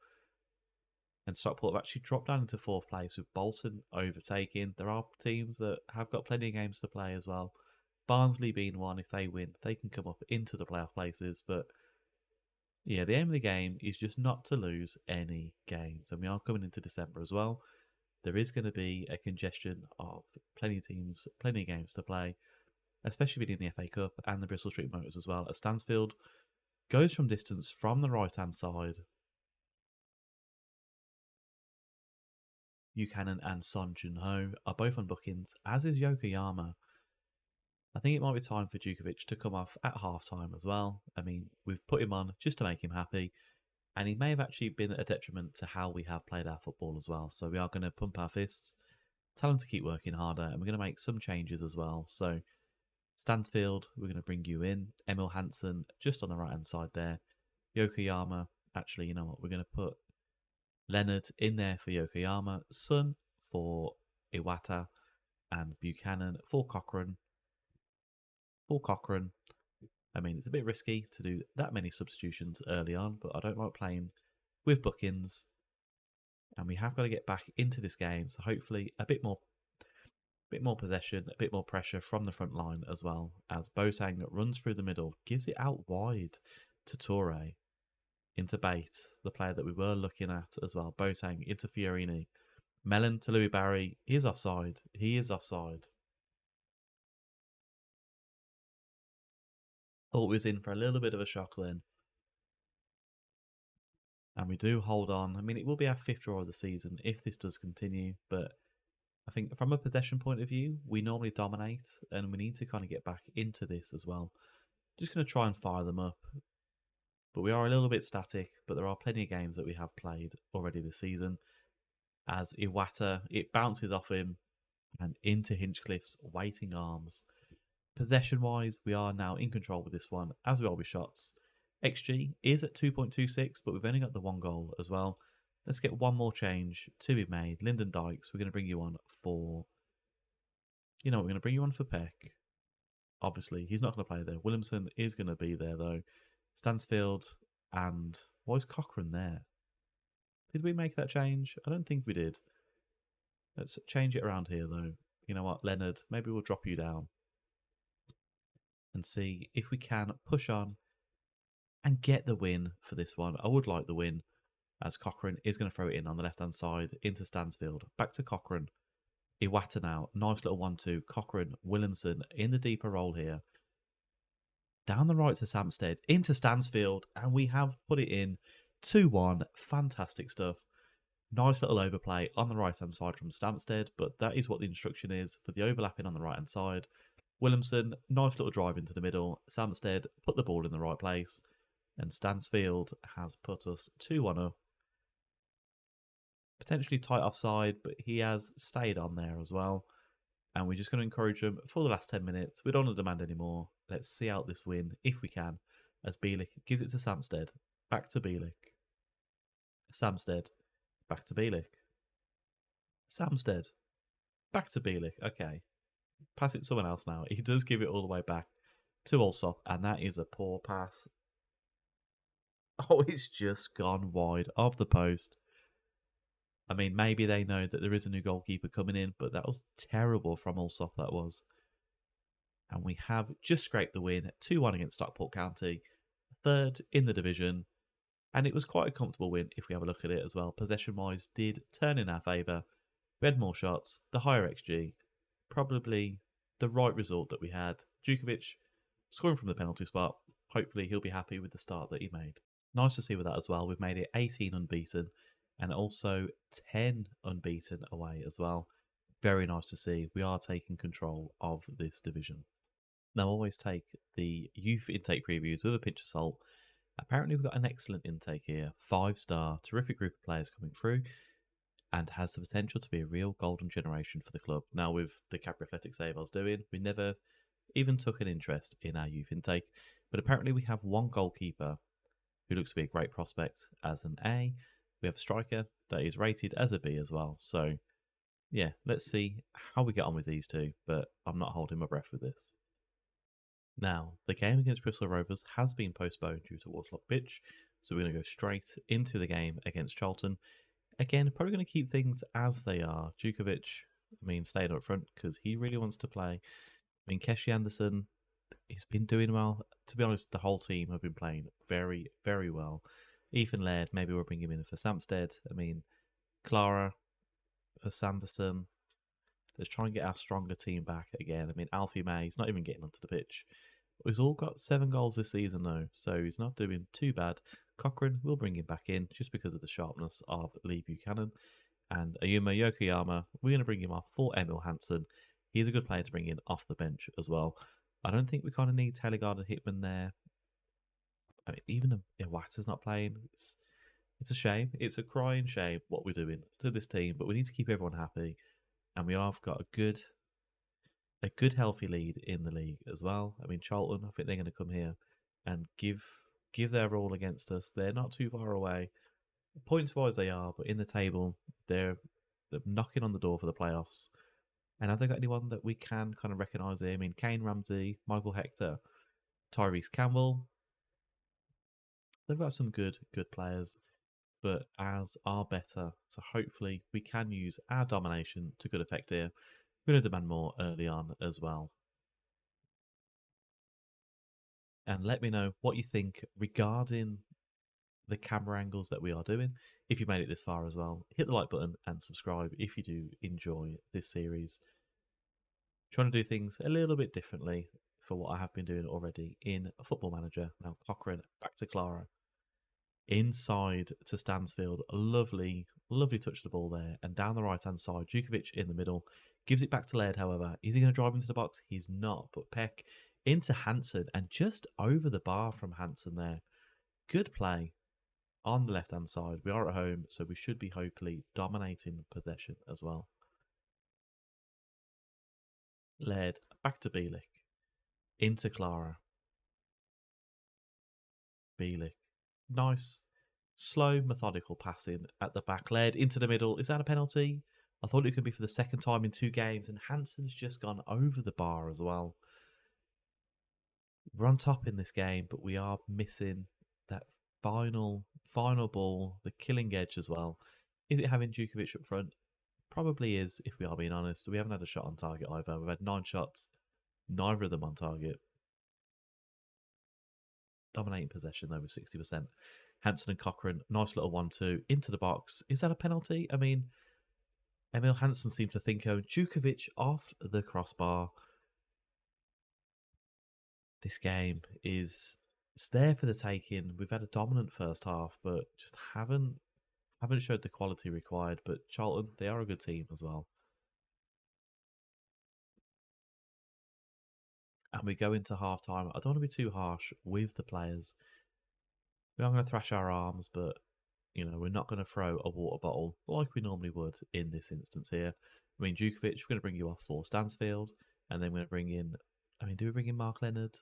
And Stockport have actually dropped down into 4th place with Bolton overtaking. There are teams that have got plenty of games to play as well. Barnsley being one, if they win, they can come up into the playoff places. But yeah, the aim of the game is just not to lose any games. And we are coming into December as well. There is going to be a congestion of plenty of teams, plenty of games to play, especially within the FA Cup and the Bristol Street Motors as well. As Stansfield goes from distance from the right-hand side. Buchanan and Son Jun-ho are both on bookings, as is Yokoyama. I think it might be time for Djukovic to come off at half-time as well. I mean, we've put him on just to make him happy, and he may have actually been a detriment to how we have played our football as well. So we are going to pump our fists, tell him to keep working harder, and we're going to make some changes as well. So Stansfield, we're going to bring you in. Emil Hansen just on the right-hand side there. Yokoyama, actually, you know what, we're going to put Leonard in there for Yokoyama, Sun for Iwata, and Buchanan for Cochrane. I mean, it's a bit risky to do that many substitutions early on, but I don't like playing with bookings. And we have got to get back into this game, so hopefully a bit more possession, a bit more pressure from the front line as well. As Boateng runs through the middle, gives it out wide to Toure, into Bate, the player that we were looking at as well. Boateng into Fiorini. Mellon to Louis Barry. He is offside. Thought we was in for a little bit of a shock then. And we do hold on. I mean, it will be our 5th draw of the season if this does continue. But I think from a possession point of view, we normally dominate. And we need to kind of get back into this as well. Just going to try and fire them up. But we are a little bit static. But there are plenty of games that we have played already this season. As Iwata, it bounces off him and into Hinchcliffe's waiting arms. Possession-wise, we are now in control with this one, as we are with shots. XG is at 2.26, but we've only got the 1 goal as well. Let's get one more change to be made. Lyndon Dykes, we're going to bring you on for... You know, we're going to bring you on for Peck. Obviously, he's not going to play there. Williamson is going to be there, though. Stansfield and... Why is Cochrane there? Did we make that change? I don't think we did. Let's change it around here, though. You know what, Leonard, maybe we'll drop you down and see if we can push on and get the win for this one. I would like the win, as Cochrane is going to throw it in on the left-hand side into Stansfield. Back to Cochrane. Iwata now. Nice little 1-2. Cochrane, Williamson in the deeper role here. Down the right to Samstead, into Stansfield, and we have put it in 2-1. Fantastic stuff. Nice little overplay on the right-hand side from Stansted, but that is what the instruction is for the overlapping on the right-hand side. Williamson, nice little drive into the middle. Samstead put the ball in the right place. And Stansfield has put us 2-1 up. Potentially tight offside, but he has stayed on there as well. And we're just going to encourage him for the last 10 minutes. We don't want to demand anymore. Let's see out this win, if we can. As Bielik gives it to Samstead. Back to Bielik. Samstead. Back to Bielik. Samstead. Back to Bielik. Okay. Pass it to someone else now. He does give it all the way back to Allsop, and that is a poor pass. Oh, it's just gone wide of the post. I mean, maybe they know that there is a new goalkeeper coming in, but that was terrible from Allsop, that was. And we have just scraped the win, 2-1 against Stockport County, 3rd in the division. And it was quite a comfortable win if we have a look at it as well. Possession-wise did turn in our favour. We had more shots, the higher XG. Probably the right result that we had. Djukovic scoring from the penalty spot. Hopefully he'll be happy with the start that he made. Nice to see with that as well. We've made it 18 unbeaten and also 10 unbeaten away as well. Very nice to see. We are taking control of this division. Now, always take the youth intake previews with a pinch of salt. Apparently, we've got an excellent intake here. 5-star, terrific group of players coming through, and has the potential to be a real golden generation for the club. Now, with the Capri Athletic save I was doing, we never even took an interest in our youth intake. But apparently, we have one goalkeeper who looks to be a great prospect as an A. We have a striker that is rated as a B as well. So, yeah, let's see how we get on with these two. But I'm not holding my breath with this. Now, the game against Bristol Rovers has been postponed due to waterlogged pitch, so we're going to go straight into the game against Charlton. Again, probably going to keep things as they are. Djukovic, I mean, staying up front because he really wants to play. I mean, Keshi Anderson, he's been doing well. To be honest, the whole team have been playing very, very well. Ethan Laird, maybe we'll bring him in for Samstead. I mean, Clara for Sanderson. Let's try and get our stronger team back again. I mean, Alfie May, he's not even getting onto the pitch. He's all got 7 goals this season, though, so he's not doing too bad. Cochrane, we'll bring him back in just because of the sharpness of Lee Buchanan. And Ayuma Yokoyama, we're going to bring him off for Emil Hansen. He's a good player to bring in off the bench as well. I don't think we kind of need Telegard and Hitman there. I mean, even Iwata's not playing. It's a shame. It's a crying shame what we're doing to this team, but we need to keep everyone happy. And we have got a good healthy lead in the league as well. I mean, Charlton, I think they're going to come here and give their all against us. They're not too far away, points wise they are, but in the table they're knocking on the door for the playoffs. And have they got anyone that we can kind of recognise here? I mean, Kane Ramsey, Michael Hector, Tyrese Campbell. They've got some good players, but ours are better. So hopefully we can use our domination to good effect here. We're going to demand more early on as well. And let me know what you think regarding the camera angles that we are doing. If you made it this far as well, hit the like button and subscribe if you do enjoy this series. Trying to do things a little bit differently for what I have been doing already in Football Manager. Now Cochrane back to Clara. Inside to Stansfield. A lovely touch of the ball there. And down the right hand side, Djukovic in the middle. Gives it back to Laird, however. Is he going to drive into the box? He's not. But Peck into Hansen and just over the bar from Hansen there. Good play on the left hand side. We are at home, so we should be hopefully dominating possession as well. Laird back to Bielik. Into Clara. Bielik. Nice, slow, methodical passing at the back. Laird into the middle. Is that a penalty? I thought it could be for the second time in 2 games, and Hansen's just gone over the bar as well. We're on top in this game, but we are missing that final ball, the killing edge as well. Is it having Djukovic up front? Probably is, if we are being honest. We haven't had a shot on target either. We've had 9 shots, neither of them on target. Dominating possession though with 60%. Hansen and Cochrane, nice little 1-2 into the box. Is that a penalty? I mean, Emil Hansen seems to think, Djukovic off the crossbar. This game it's there for the taking. We've had a dominant first half, but just haven't showed the quality required. But Charlton, they are a good team as well. And we go into half time. I don't want to be too harsh with the players. We are going to thrash our arms, but we're not going to throw a water bottle like we normally would in this instance here. I mean, Djukovic, we're going to bring you off for Stansfield, and then we're going to bring in. I mean, do we bring in Mark Leonard?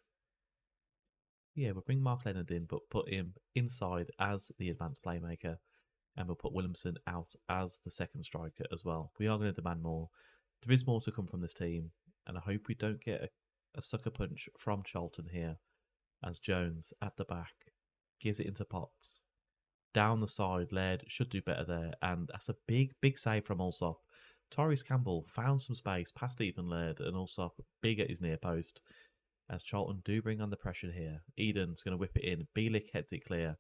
Yeah, we'll bring Mark Leonard in, but put him inside as the advanced playmaker, and we'll put Williamson out as the second striker as well. We are going to demand more. There is more to come from this team, and I hope we don't get a sucker punch from Charlton here, as Jones at the back gives it into Potts. Down the side, Laird should do better there, and that's a big save from Allsop. Tyrese Campbell found some space past Ethan Laird, and Allsop big at his near post. As Charlton do bring on the pressure here. Eden's going to whip it in. Bielik heads it clear.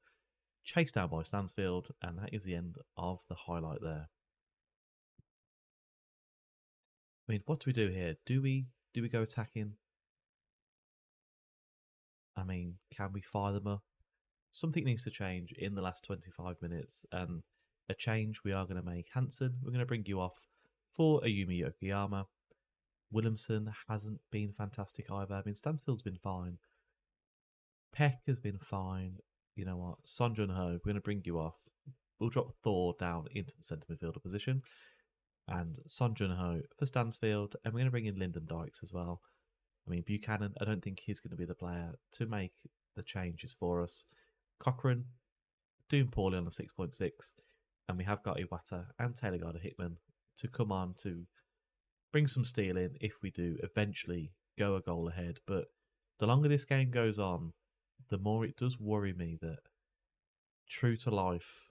Chased down by Stansfield, and that is the end of the highlight there. I mean, what do we do here? Do we go attacking? I mean, can we fire them up? Something needs to change in the last 25 minutes, and a change we are going to make. Hansen, we're going to bring you off for Ayumi Yokoyama. Williamson hasn't been fantastic either. I mean, Stansfield's been fine. Peck has been fine. You know what? Son Jun Ho, we're going to bring you off. We'll drop Thor down into the centre midfielder position. And Son Jun Ho for Stansfield. And we're going to bring in Lyndon Dykes as well. I mean, Buchanan, I don't think he's going to be the player to make the changes for us. Cochrane, doing poorly on the 6.6. And we have got Iwata and Taylor Garda Hickman to come on to bring some steel in if we do eventually go a goal ahead. But the longer this game goes on, the more it does worry me that true to life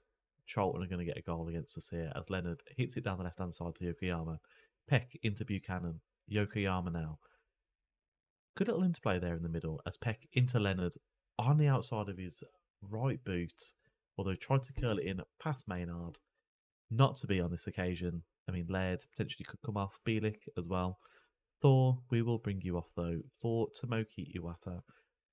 Charlton are going to get a goal against us here as Leonard hits it down the left-hand side to Yokoyama. Peck into Buchanan. Yokoyama now. Good little interplay there in the middle as Peck into Leonard on the outside of his right boot, although tried to curl it in past Maynard. Not to be on this occasion. I mean, Laird potentially could come off. Bielik as well. Thor, we will bring you off though for Tomoki Iwata.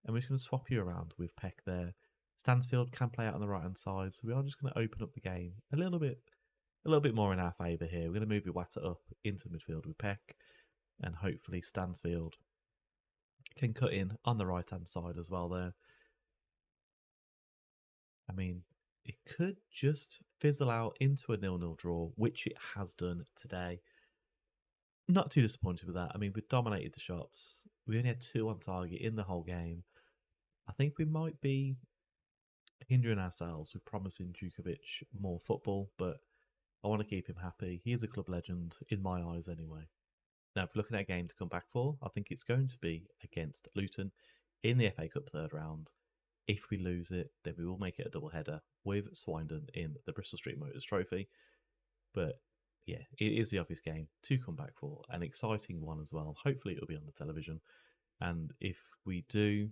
And we're just going to swap you around with Peck there. Stansfield can play out on the right-hand side, so we are just going to open up the game a little bit more in our favour here. We're going to move Iwata up into midfield with Peck, and hopefully Stansfield can cut in on the right-hand side as well there. I mean, it could just fizzle out into a 0-0 draw, which it has done today. Not too disappointed with that. I mean, we dominated the shots. We only had 2 on target in the whole game. I think we might be hindering ourselves with promising Djukovic more football, but I want to keep him happy. He is a club legend, in my eyes anyway. Now, if we're looking at a game to come back for, I think it's going to be against Luton in the FA Cup third round. If we lose it, then we will make it a double header with Swindon in the Bristol Street Motors Trophy. But yeah, it is the obvious game to come back for, an exciting one as well. Hopefully it'll be on the television. And if we do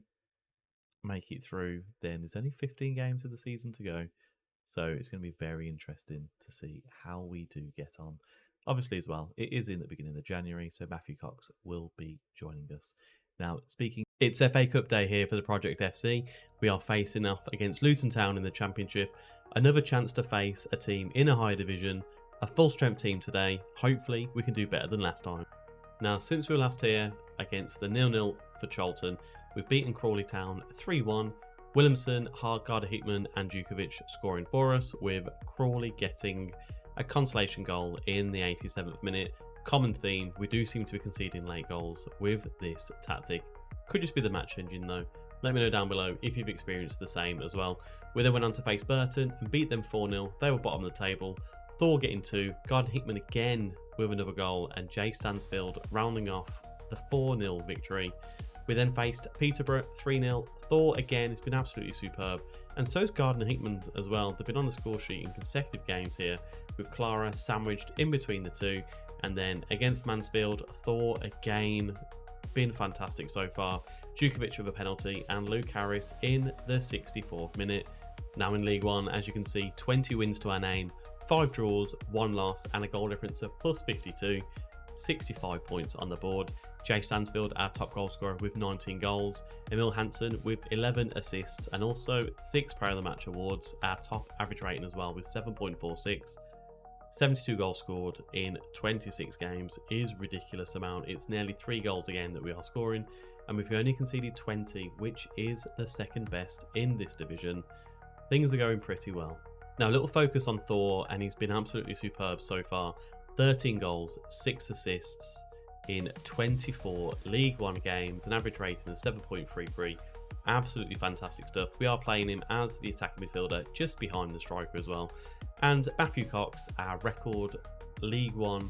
make it through, then there's only 15 games of the season to go. So it's going to be very interesting to see how we do get on. Obviously as well, it is in the beginning of January, so Matthew Cox will be joining us. Now, it's FA Cup day here for the Project FC. We are facing off against Luton Town in the Championship. Another chance to face a team in a higher division, a full strength team today. Hopefully we can do better than last time. Now, since we were last here against the 0-0 for Charlton, we've beaten Crawley Town 3-1. Williamson, Hardgarder Hickman and Djukovic scoring for us, with Crawley getting a consolation goal in the 87th minute. Common theme, we do seem to be conceding late goals with this tactic. Could just be the match engine though. Let me know down below if you've experienced the same as well. We then went on to face Burton and beat them 4-0. They were bottom of the table. Thor getting 2, Garden Hickman again with another goal, and Jay Stansfield rounding off the 4-0 victory. We then faced Peterborough 3-0. Thor again has been absolutely superb, and so's Gardner Hickman as well. They've been on the score sheet in consecutive games here, with Clara sandwiched in between the two. And then against Mansfield, Thor again been fantastic so far. Djukovic with a penalty and Luke Harris in the 64th minute. Now in League One, as you can see, 20 wins to our name, 5 draws, 1 loss and a goal difference of plus 52. 65 points on the board. Jay Stansfield, our top goal scorer, with 19 goals. Emil Hansen with 11 assists and also 6 Player of the Match awards. Our top average rating as well with 7.46. 72 goals scored in 26 games is a ridiculous amount. It's nearly 3 goals a game that we are scoring, and we've only conceded 20, which is the second best in this division. Things are going pretty well. Now, a little focus on Thor, and he's been absolutely superb so far. 13 goals, 6 assists in 24 League One games, an average rating of 7.33. Absolutely fantastic stuff. We are playing him as the attacking midfielder, just behind the striker as well. And Matthew Cox, our record League One,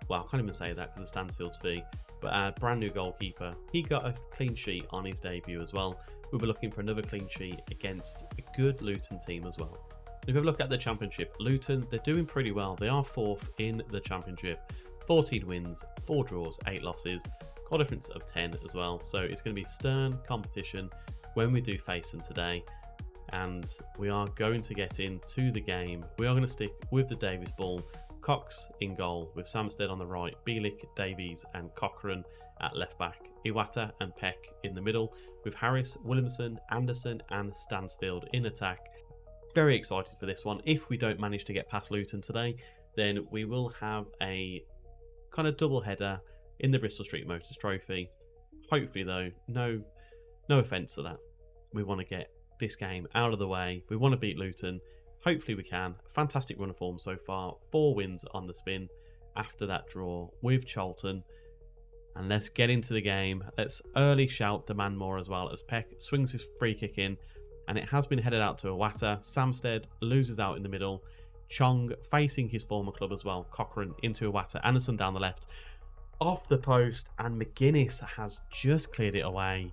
well, I can't even say that because of Stansfield's fee, but our brand new goalkeeper, he got a clean sheet on his debut as well. We were looking for another clean sheet against a good Luton team as well. If we have a look at the Championship, Luton, they're doing pretty well. They are 4th in the Championship. 14 wins, 4 draws, 8 losses, goal difference of 10 as well. So it's going to be stern competition when we do face them today. And we are going to get into the game. We are going to stick with the Davies ball. Cox in goal with Samstead on the right, Bielik, Davies and Cochrane at left back. Iwata and Peck in the middle with Harris, Williamson, Anderson and Stansfield in attack. Very excited for this one. If we don't manage to get past Luton today, then we will have a kind of double header in the Bristol Street Motors Trophy. Hopefully though, no offence to that. We want to get this game out of the way. We want to beat Luton. Hopefully we can. Fantastic run of form so far. 4 wins on the spin after that draw with Charlton. And let's get into the game. Let's early shout demand more as well as Peck swings his free kick in. And it has been headed out to Iwata. Samstead loses out in the middle. Chong facing his former club as well. Cochrane into Iwata. Anderson down the left. Off the post. And McGuinness has just cleared it away.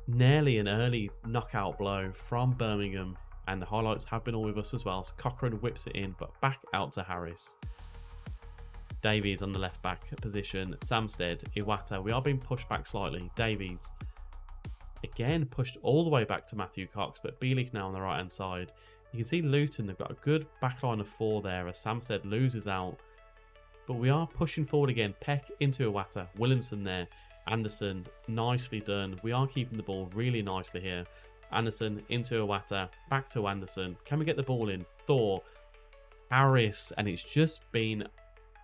Nearly an early knockout blow from Birmingham And the highlights have been all with us as well. So Cochrane whips it in, but back out to Harris. Davies on the left back position. Samsted, Iwata. We are being pushed back slightly. Davies again pushed all the way back to Matthew Cox, but Bielik now on the right hand side. You can see Luton, they've got a good back line of 4 there as Samsted loses out. But we are pushing forward again. Peck into Iwata. Williamson there. Anderson, nicely done. We are keeping the ball really nicely here. Anderson into Iwata. Back to Anderson. Can we get the ball in? Thor. Harris. And it's just been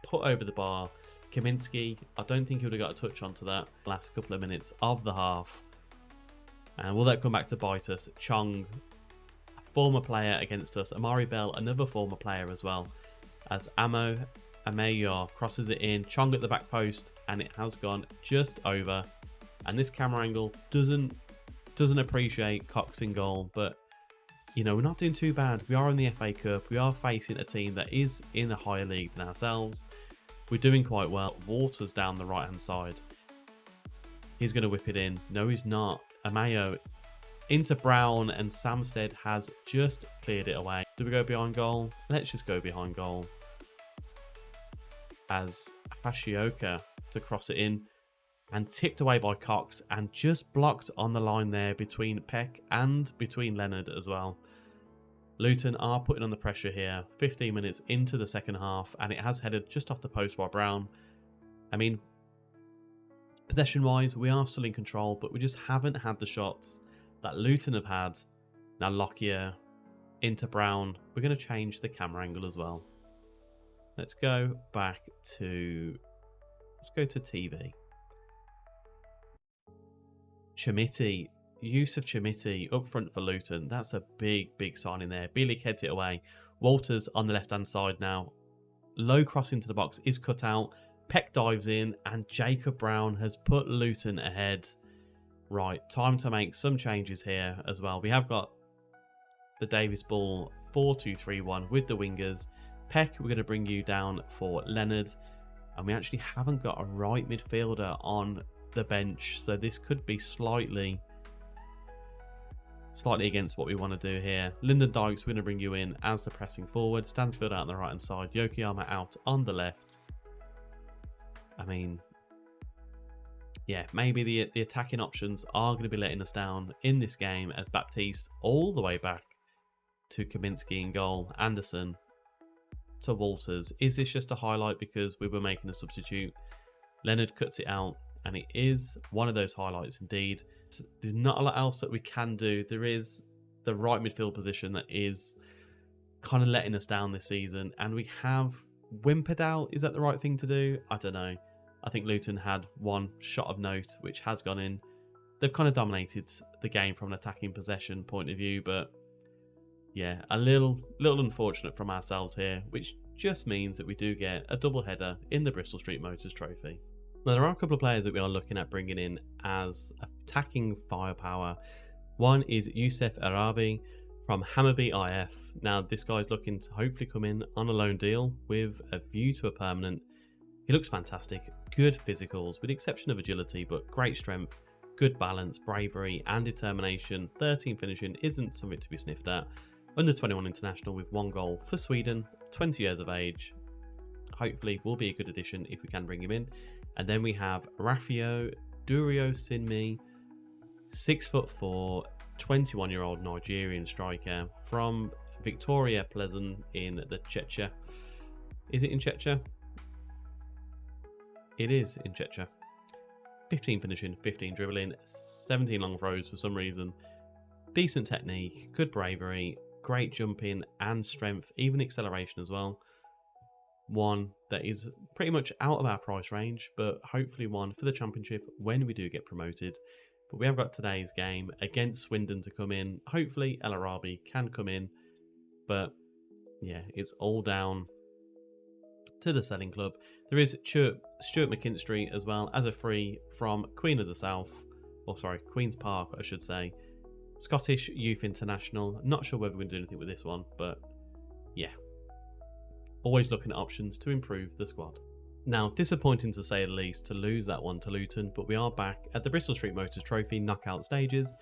put over the bar. Kaminsky, I don't think he would have got a touch onto that last couple of minutes of the half. And will that come back to bite us? Chong, a former player against us. Amari Bell, another former player as well. As Amayor crosses it in. Chong at the back post, and it has gone just over. And this camera angle doesn't appreciate Cox in goal, but you know, we're not doing too bad. We are in the FA Cup. We are facing a team that is in a higher league than ourselves. We're doing quite well. Waters down the right hand side. He's going to whip it in. No, he's not. Amayo into Brown, and Samsted has just cleared it away. Do we go behind goal? Let's just go behind goal. As Hashioka to cross it in, and tipped away by Cox, and just blocked on the line there between Peck and between Leonard as well. Luton are putting on the pressure here. 15 minutes into the second half, and it has headed just off the post by Brown. I mean, possession-wise, we are still in control, but we just haven't had the shots that Luton have had. Now Lockyer into Brown. We're going to change the camera angle as well. Let's go back to... Let's go to TV. Chamiti, Yusuf Chamiti up front for Luton. That's a big sign in there. Bielik heads it away. Walters on the left hand side now. Low cross into the box is cut out. Peck dives in, and Jacob Brown has put Luton ahead. Right, time to make some changes here as well. We have got the Davies ball 4-2-3-1 with the wingers. Peck, we're going to bring you down for Leonard. And we actually haven't got a right midfielder on the bench, so this could be slightly against what we want to do here. Lyndon Dykes, we're going to bring you in as the pressing forward. Stansfield out on the right hand side. Yokoyama out on the left. I mean, yeah, maybe the attacking options are going to be letting us down in this game, as Baptiste all the way back to Kaminsky in goal. Anderson to Walters. Is this just a highlight because we were making a substitute? Leonard cuts it out, and it is one of those highlights indeed. There's not a lot else that we can do. There is the right midfield position that is kind of letting us down this season, and we have whimpered out. Is that the right thing to do? I don't know. I think Luton had one shot of note which has gone in. They've kind of dominated the game from an attacking possession point of view, but yeah, a little unfortunate from ourselves here, which just means that we do get a double header in the Bristol Street Motors Trophy. Now, there are a couple of players that we are looking at bringing in as attacking firepower. One is Youssef Arabi from Hammarby IF. Now, this guy's looking to hopefully come in on a loan deal with a view to a permanent. He looks fantastic. Good physicals, with the exception of agility, but great strength, good balance, bravery, and determination. 13 finishing isn't something to be sniffed at. Under 21 international with 1 goal for Sweden, 20 years of age. Hopefully will be a good addition if we can bring him in. And then we have Rafio Durio Sinmi, 6'4", 21-year-old Nigerian striker from Victoria Pleasant in the Czechia. Is it in Czechia? It is in Czechia. 15 finishing, 15 dribbling, 17 long throws for some reason. Decent technique, good bravery, great jumping and strength, even acceleration as well. One that is pretty much out of our price range, but hopefully one for the championship when we do get promoted. But we have got today's game against Swindon to come in. Hopefully El Arabi can come in, but yeah, it's all down to the selling club. There is Stuart McKinstry as well as a free from Queen of the South, or sorry, Queen's Park I should say. Scottish Youth International. Not sure whether we're going to do anything with this one, but yeah. Always looking at options to improve the squad. Now, disappointing to say the least to lose that one to Luton, but we are back at the Bristol Street Motors Trophy knockout stages.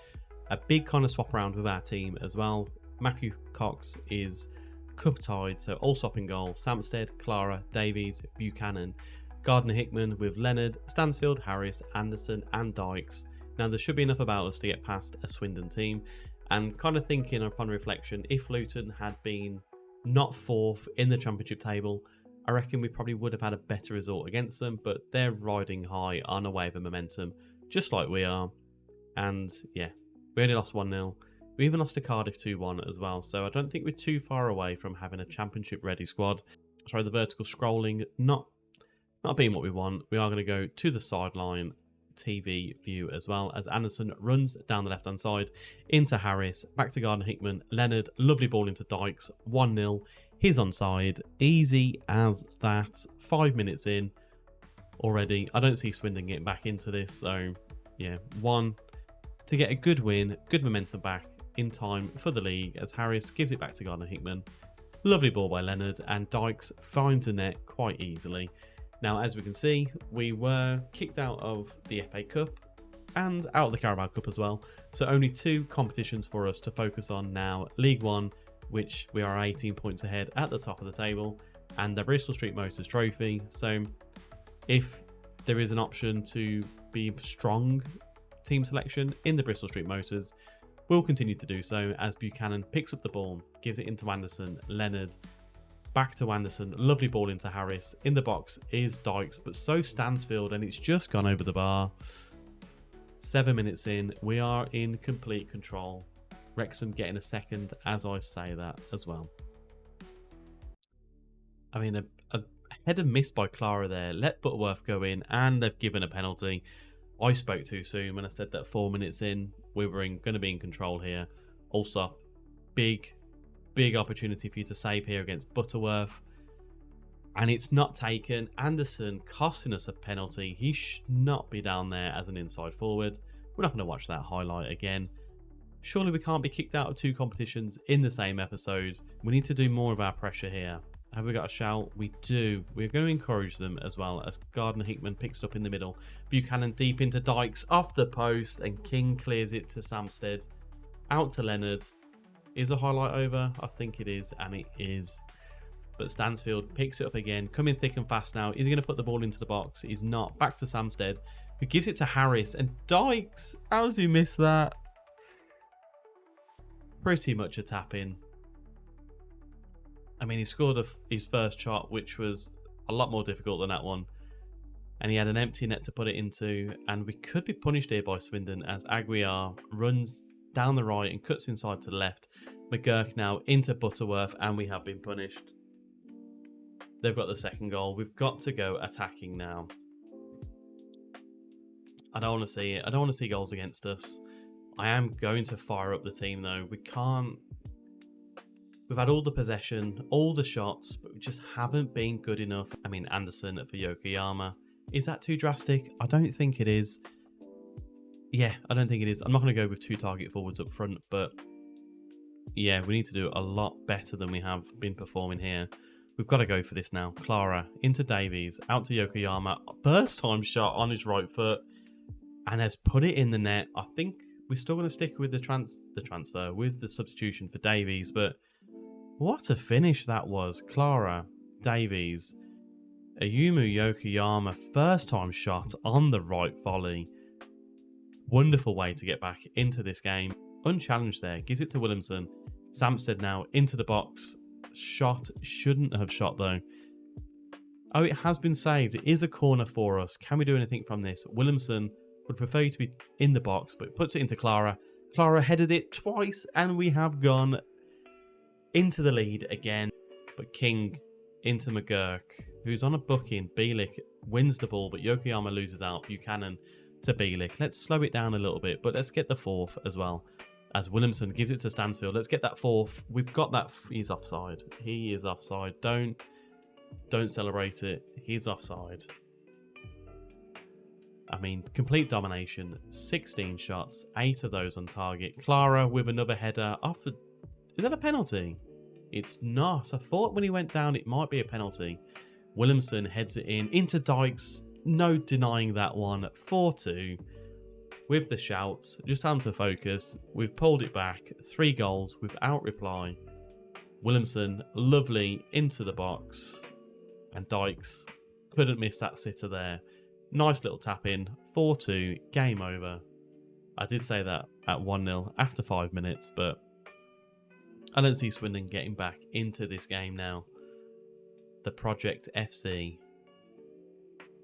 A big kind of swap around with our team as well. Matthew Cox is cup tied, so Allsop in goal, Samstead, Clara, Davies, Buchanan, Gardner Hickman with Leonard, Stansfield, Harris, Anderson and Dykes. Now there should be enough about us to get past a Swindon team, and kind of thinking upon reflection, if Luton had been not fourth in the championship table, I reckon we probably would have had a better result against them, but they're riding high on a wave of momentum, just like we are. And yeah, we only lost 1-0. We even lost to Cardiff 2-1 as well, so I don't think we're too far away from having a championship ready squad. Sorry, the vertical scrolling, not being what we want. We are going to go to the sideline TV view as well, as Anderson runs down the left hand side into Harris, back to Gardner Hickman, Leonard, lovely ball into Dykes, 1-0. He's onside, easy as that. 5 minutes in already. I don't see Swindon getting back into this, so yeah, one to get a good win, good momentum back in time for the league, as Harris gives it back to Gardner Hickman. Lovely ball by Leonard, and Dykes finds a net quite easily. Now, as we can see, we were kicked out of the FA Cup and out of the Carabao Cup as well. So only 2 competitions for us to focus on now. League One, which we are 18 points ahead at the top of the table, and the Bristol Street Motors Trophy. So if there is an option to be strong team selection in the Bristol Street Motors, we'll continue to do so, as Buchanan picks up the ball, gives it into Anderson, Leonard, back to Anderson, lovely ball into Harris. In the box is Dykes, but so Stansfield, and it's just gone over the bar. 7 minutes in, we are in complete control. Wrexham getting a second as I say that as well. I mean, a header missed by Clara there. Let Butterworth go in, and they've given a penalty. I spoke too soon when I said that 4 minutes in, we were going to be in control here. Also, big opportunity for you to save here against Butterworth, and it's not taken. Anderson costing us a penalty. He should not be down there as an inside forward. We're not going to watch that highlight again. Surely we can't be kicked out of 2 competitions in the same episode. We need to do more of our pressure here. Have we got a shout? We do. We're going to encourage them as well, as Gardner Hickman picks it up in the middle. Buchanan deep into Dykes, off the post, and King clears it to Samstead. Out to Leonard. Is a highlight over? I think it is, and it is. But Stansfield picks it up again, coming thick and fast now. Is he going to put the ball into the box? He's not. Back to Samstead, who gives it to Harris, and Dykes. How does he miss that? Pretty much a tap in. I mean, he scored his first shot, which was a lot more difficult than that one. And he had an empty net to put it into, and we could be punished here by Swindon, as Aguiar runs down the right and cuts inside to the left. McGurk now into Butterworth, and we have been punished. They've got the second goal. We've got to go attacking now. I don't want to see it. I don't want to see goals against us. I am going to fire up the team though. We can't. We've had all the possession, all the shots, but we just haven't been good enough. I mean, Anderson for Yokoyama. Is that too drastic? I don't think it is. Yeah, I don't think it is. I'm not going to go with 2 target forwards up front, but yeah, we need to do a lot better than we have been performing here. We've got to go for this now. Clara into Davies, out to Yokoyama. First time shot on his right foot, and has put it in the net. I think we're still going to stick with the transfer, with the substitution for Davies, but what a finish that was. Clara, Davies, Ayumu Yokoyama, first time shot on the right volley. Wonderful way to get back into this game. Unchallenged there, gives it to Williamson. Samstead now into the box. Shot, shouldn't have shot though. Oh, it has been saved. It is a corner for us. Can we do anything from this? Williamson would prefer you to be in the box, but puts it into Clara. Clara headed it twice, and we have gone into the lead again. But King into McGurk, who's on a booking. Bielik wins the ball, but Yokoyama loses out. Buchanan to Bielik. Let's slow it down a little bit, but let's get the 4th as well, as Williamson gives it to Stansfield. Let's get that 4th. We've got that. He's offside. He is offside. Don't celebrate it. He's offside. I mean, complete domination. 16 shots, 8 of those on target. Clara with another header off the... Is that a penalty? It's not. I thought when he went down it might be a penalty. Williamson heads it in into Dykes. No denying that one. 4-2. with the shouts, just time to focus. We've pulled it back, 3 goals without reply. Williamson, lovely into the box, and Dykes couldn't miss that sitter there. Nice little tap in, 4-2, game over. I did say that at 1-0 after 5 minutes, but I don't see Swindon getting back into this game now. The Project FC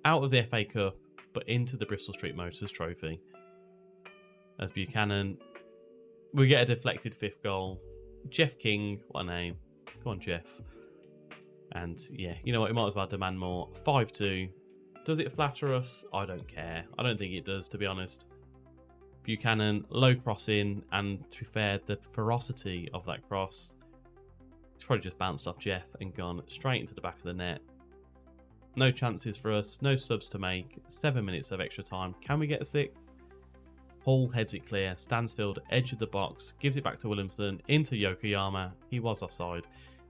out of the FA Cup, but into the Bristol Street Motors Trophy. As Buchanan, we get a deflected 5th goal. Jeff King, what a name. Come on, Jeff. And yeah, you know what? We might as well demand more. 5-2. Does it flatter us? I don't care. I don't think it does, to be honest. Buchanan, low crossing, and to be fair, the ferocity of that cross, it's probably just bounced off Jeff and gone straight into the back of the net. No chances for us, no subs to make, 7 minutes of extra time. Can we get a 6th? Hall heads it clear, Stansfield, edge of the box, gives it back to Williamson, into Yokoyama. He was offside.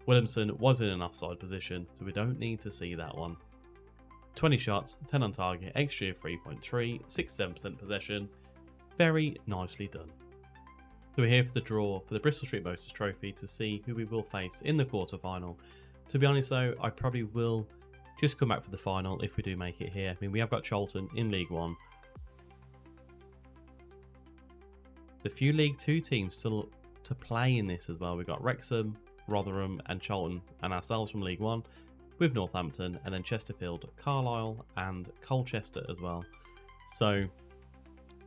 Williamson was in an offside position, so we don't need to see that one. 20 shots, 10 on target, XG of 3.3, 67% possession. Very nicely done. So we're here for the draw for the Bristol Street Motors Trophy to see who we will face in the quarter-final. To be honest though, I probably will just come back for the final if we do make it here. I mean, we have got Charlton in League 1. The few League 2 teams still to play in this as well. We've got Wrexham, Rotherham and Charlton and ourselves from League 1 with Northampton, and then Chesterfield, Carlisle and Colchester as well. So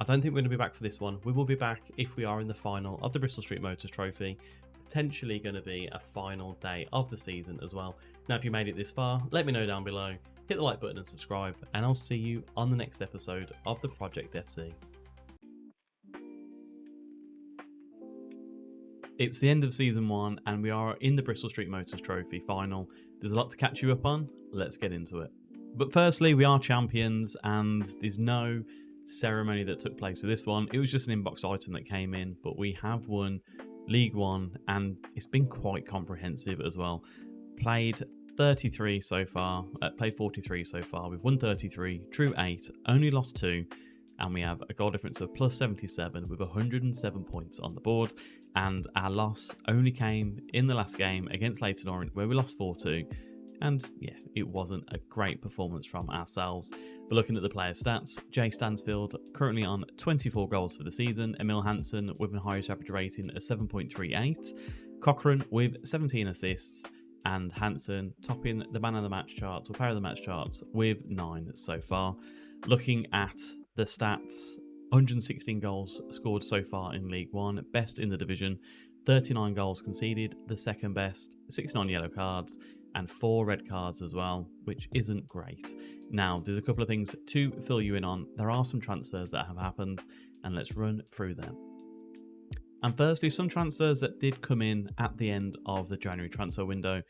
I don't think we're going to be back for this one. We will be back if we are in the final of the Bristol Street Motors Trophy. Potentially going to be a final day of the season as well. Now if you made it this far, let me know down below. Hit the like button and subscribe, and I'll see you on the next episode of the Project FC. It's the end of season 1 and we are in the Bristol Street Motors Trophy final. There's a lot to catch you up on. Let's get into it. But firstly, we are champions and there's no ceremony that took place with this one. It was just an inbox item that came in, but we have won League 1 and it's been quite comprehensive as well. Played 33 so far, played 43 so far. We've won 33, drew 8, only lost 2. And we have a goal difference of plus 77 with 107 points on the board. And our loss only came in the last game against Leyton Orient, where we lost 4-2. And yeah, it wasn't a great performance from ourselves. But looking at the player stats, Jay Stansfield currently on 24 goals for the season. Emil Hansen with an highest average rating of 7.38. Cochrane with 17 assists. And Hansen topping the man of the match charts, or player of the match charts, with 9 so far. Looking at the stats, 116 goals scored so far in League 1, best in the division, 39 goals conceded, the second best, 69 yellow cards, and 4 red cards as well, which isn't great. Now, there's a couple of things to fill you in on. There are some transfers that have happened, and let's run through them. And firstly, some transfers that did come in at the end of the January transfer window.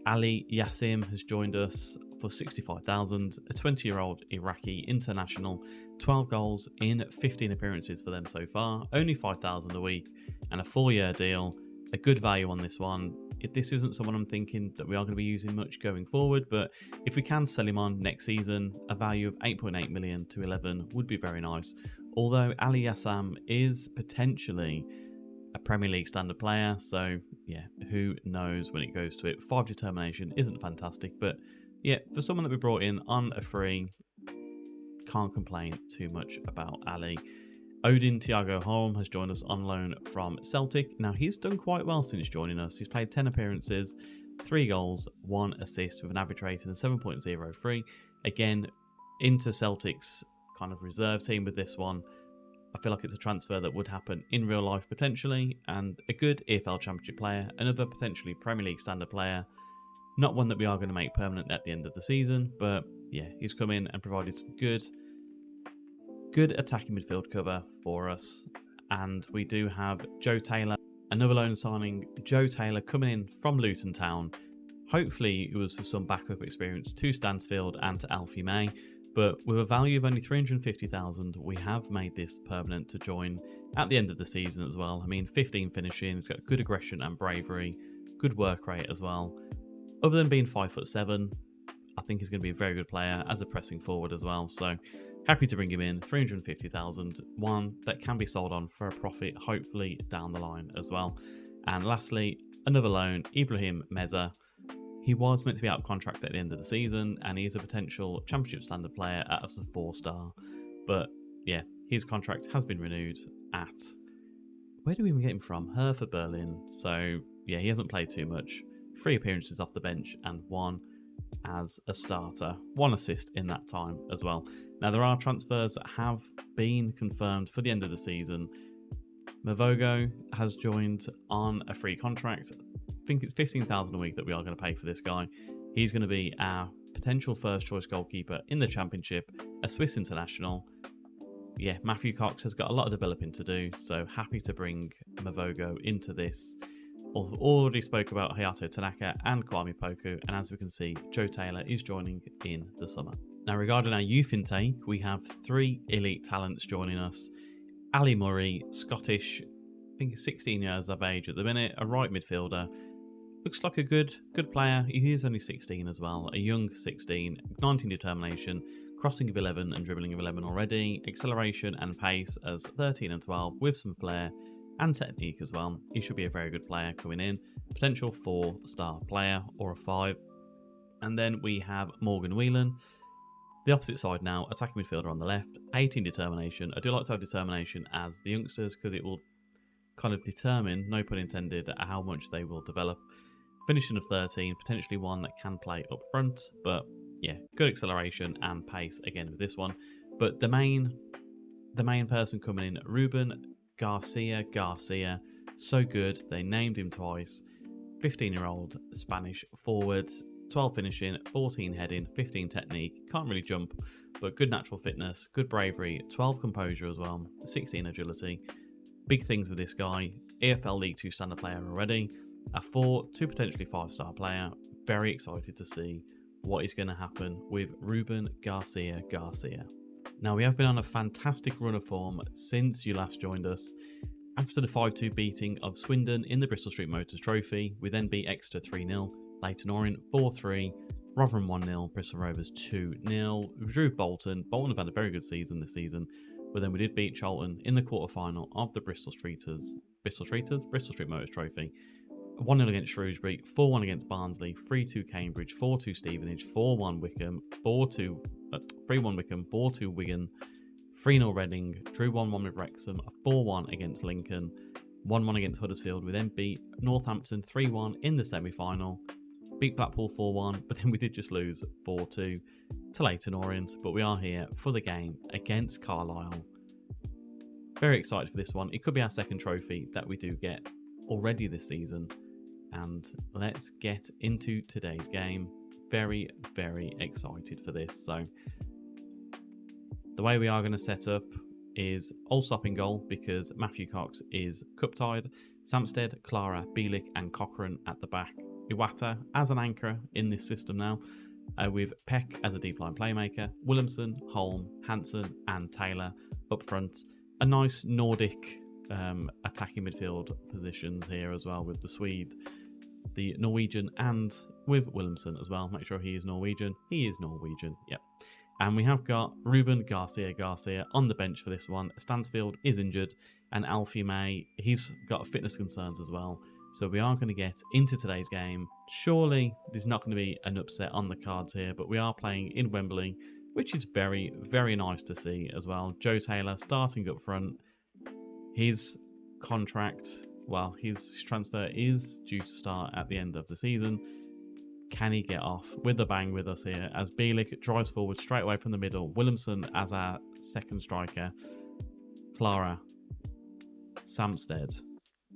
Ali Yassim has joined us for 65,000, a 20-year-old Iraqi international, 12 goals in 15 appearances for them so far, only 5,000 a week, and a 4-year deal. A good value on this one. This isn't someone I'm thinking that we are going to be using much going forward, but if we can sell him on next season, a value of 8.8 million to 11 would be very nice. Although Ali Yassam is potentially a Premier League standard player, so yeah, who knows when it goes to it. 5 determination isn't fantastic, but yeah, for someone that we brought in on a free, can't complain too much about Ali. Odin Thiago Holm has joined us on loan from Celtic. Now, he's done quite well since joining us. He's played 10 appearances, 3 goals, 1 assist with an average rating of 7.03. Again, into Celtic's kind of reserve team with this one. I feel like it's a transfer that would happen in real life potentially, and a good EFL Championship player, another potentially Premier League standard player. Not one that we are going to make permanent at the end of the season, but yeah, he's come in and provided some good attacking midfield cover for us. And we do have Joe Taylor, another loan signing. Joe Taylor coming in from Luton Town. Hopefully it was for some backup experience to Stansfield and to Alfie May. But with a value of only 350,000, we have made this permanent to join at the end of the season as well. I mean, 15 finishing, he's got good aggression and bravery, good work rate as well. Other than being 5'7", I think he's going to be a very good player as a pressing forward as well. So Happy to bring him in, 350,000, one that can be sold on for a profit, hopefully down the line as well. And lastly, another loan, Ibrahim Meza. He was meant to be out of contract at the end of the season, and he's a potential championship standard player as a 4-star. But yeah, his contract has been renewed at, where do we even get him from? Hertha Berlin. So yeah, he hasn't played too much. 3 appearances off the bench and 1 as a starter. 1 assist in that time as well. Now, there are transfers that have been confirmed for the end of the season. Mavogo has joined on a free contract. I think it's 15,000 a week that we are going to pay for this guy. He's going to be our potential first choice goalkeeper in the Championship, a Swiss international. Yeah, Matthew Cox has got a lot of developing to do, so happy to bring Mavogo into this. I've already spoke about Hayato Tanaka and Kwame Poku, and as we can see, Joe Taylor is joining in the summer. Now, regarding our youth intake, we have 3 elite talents joining us. Ali Murray, Scottish, I think he's 16 years of age at the minute, a right midfielder. Looks like a good player. He is only 16 as well, a young 16, 19 determination, crossing of 11 and dribbling of 11 already, acceleration and pace as 13 and 12 with some flair and technique as well. He should be a very good player coming in. Potential 4-star player or a 5. And then we have Morgan Whelan. The opposite side now, attacking midfielder on the left, 18 determination. I do like to have determination as the youngsters because it will kind of determine, no pun intended, how much they will develop. Finishing of 13, potentially one that can play up front, but yeah, good acceleration and pace again with this one. But the main person coming in, Ruben Garcia, so good, they named him twice. 15-year-old Spanish forward, 12 finishing, 14 heading, 15 technique, can't really jump, but good natural fitness, good bravery, 12 composure as well, 16 agility. Big things with this guy, EFL League 2 standard player already, a 4 to potentially 5-star player. Very excited to see what is going to happen with Ruben Garcia. Now, we have been on a fantastic run of form since you last joined us. After the 5-2 beating of Swindon in the Bristol Street Motors Trophy, we then beat Exeter 3-0, Leyton Orient 4-3, Rotherham 1-0, Bristol Rovers 2-0. We drew Bolton. Bolton have had a very good season this season, but then we did beat Charlton in the quarter-final of the Bristol Street Motors Trophy. 1-0 against Shrewsbury, 4-1 against Barnsley, 3-2 Cambridge, 4-2 Stevenage, 4-1 Wickham, 3-1 Wickham, 4-2 Wigan, 3-0 Reading, drew 1-1 with Wrexham, a 4-1 against Lincoln, 1-1 against Huddersfield. We then beat Northampton 3-1 in the semi-final, beat Blackpool 4-1, but then we did just lose 4-2 to Leyton Orient. But we are here for the game against Carlisle. Very excited for this one. It could be our second trophy that we do get already this season. And let's get into today's game. Very, very excited for this. So the way we are going to set up is Allsop in goal because Matthew Cox is cup tied. Samsted, Clara, Bielik and Cochrane at the back. Iwata as an anchor in this system now, with Peck as a deep line playmaker, Williamson, Holm, Hansen and Taylor up front. A nice Nordic attacking midfield positions here as well with the Swede, the Norwegian and with Williamson as well. Make sure he is Norwegian. He is Norwegian, yep. And we have got Ruben Garcia on the bench for this one. Stansfield is injured and Alfie May, he's got fitness concerns as well. So we are going to get into today's game. Surely there's not going to be an upset on the cards here, but we are playing in Wembley, which is very, very nice to see as well. Joe Taylor starting up front. His contract, well, his transfer is due to start at the end of the season. Can he get off with a bang with us here as Bielik drives forward straight away from the middle. Williamson as our second striker. Clara. Samsted.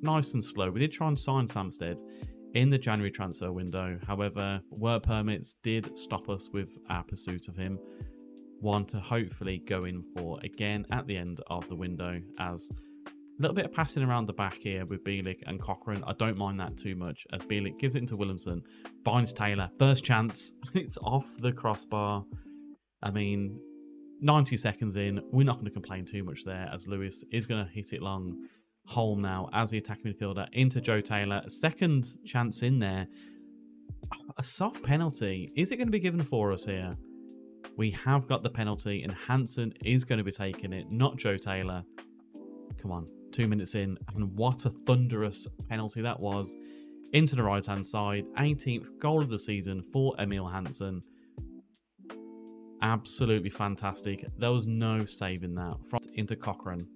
Nice and slow. We did try and sign Samsted in the January transfer window. However, work permits did stop us with our pursuit of him. One to hopefully go in for again at the end of the window, as a little bit of passing around the back here with Bielik and Cochrane. I don't mind that too much as Bielik gives it into Williamson. Finds Taylor. First chance. It's off the crossbar. I mean, 90 seconds in. We're not going to complain too much there as Lewis is going to hit it long. Holm now as the attacking midfielder into Joe Taylor. A second chance in there. A soft penalty. Is it going to be given for us here? We have got the penalty, and Hansen is going to be taking it, not Joe Taylor. Come on, 2 minutes in, and what a thunderous penalty that was. Into the right-hand side, 18th goal of the season for Emil Hansen. Absolutely fantastic. There was no saving that. From into Cochrane.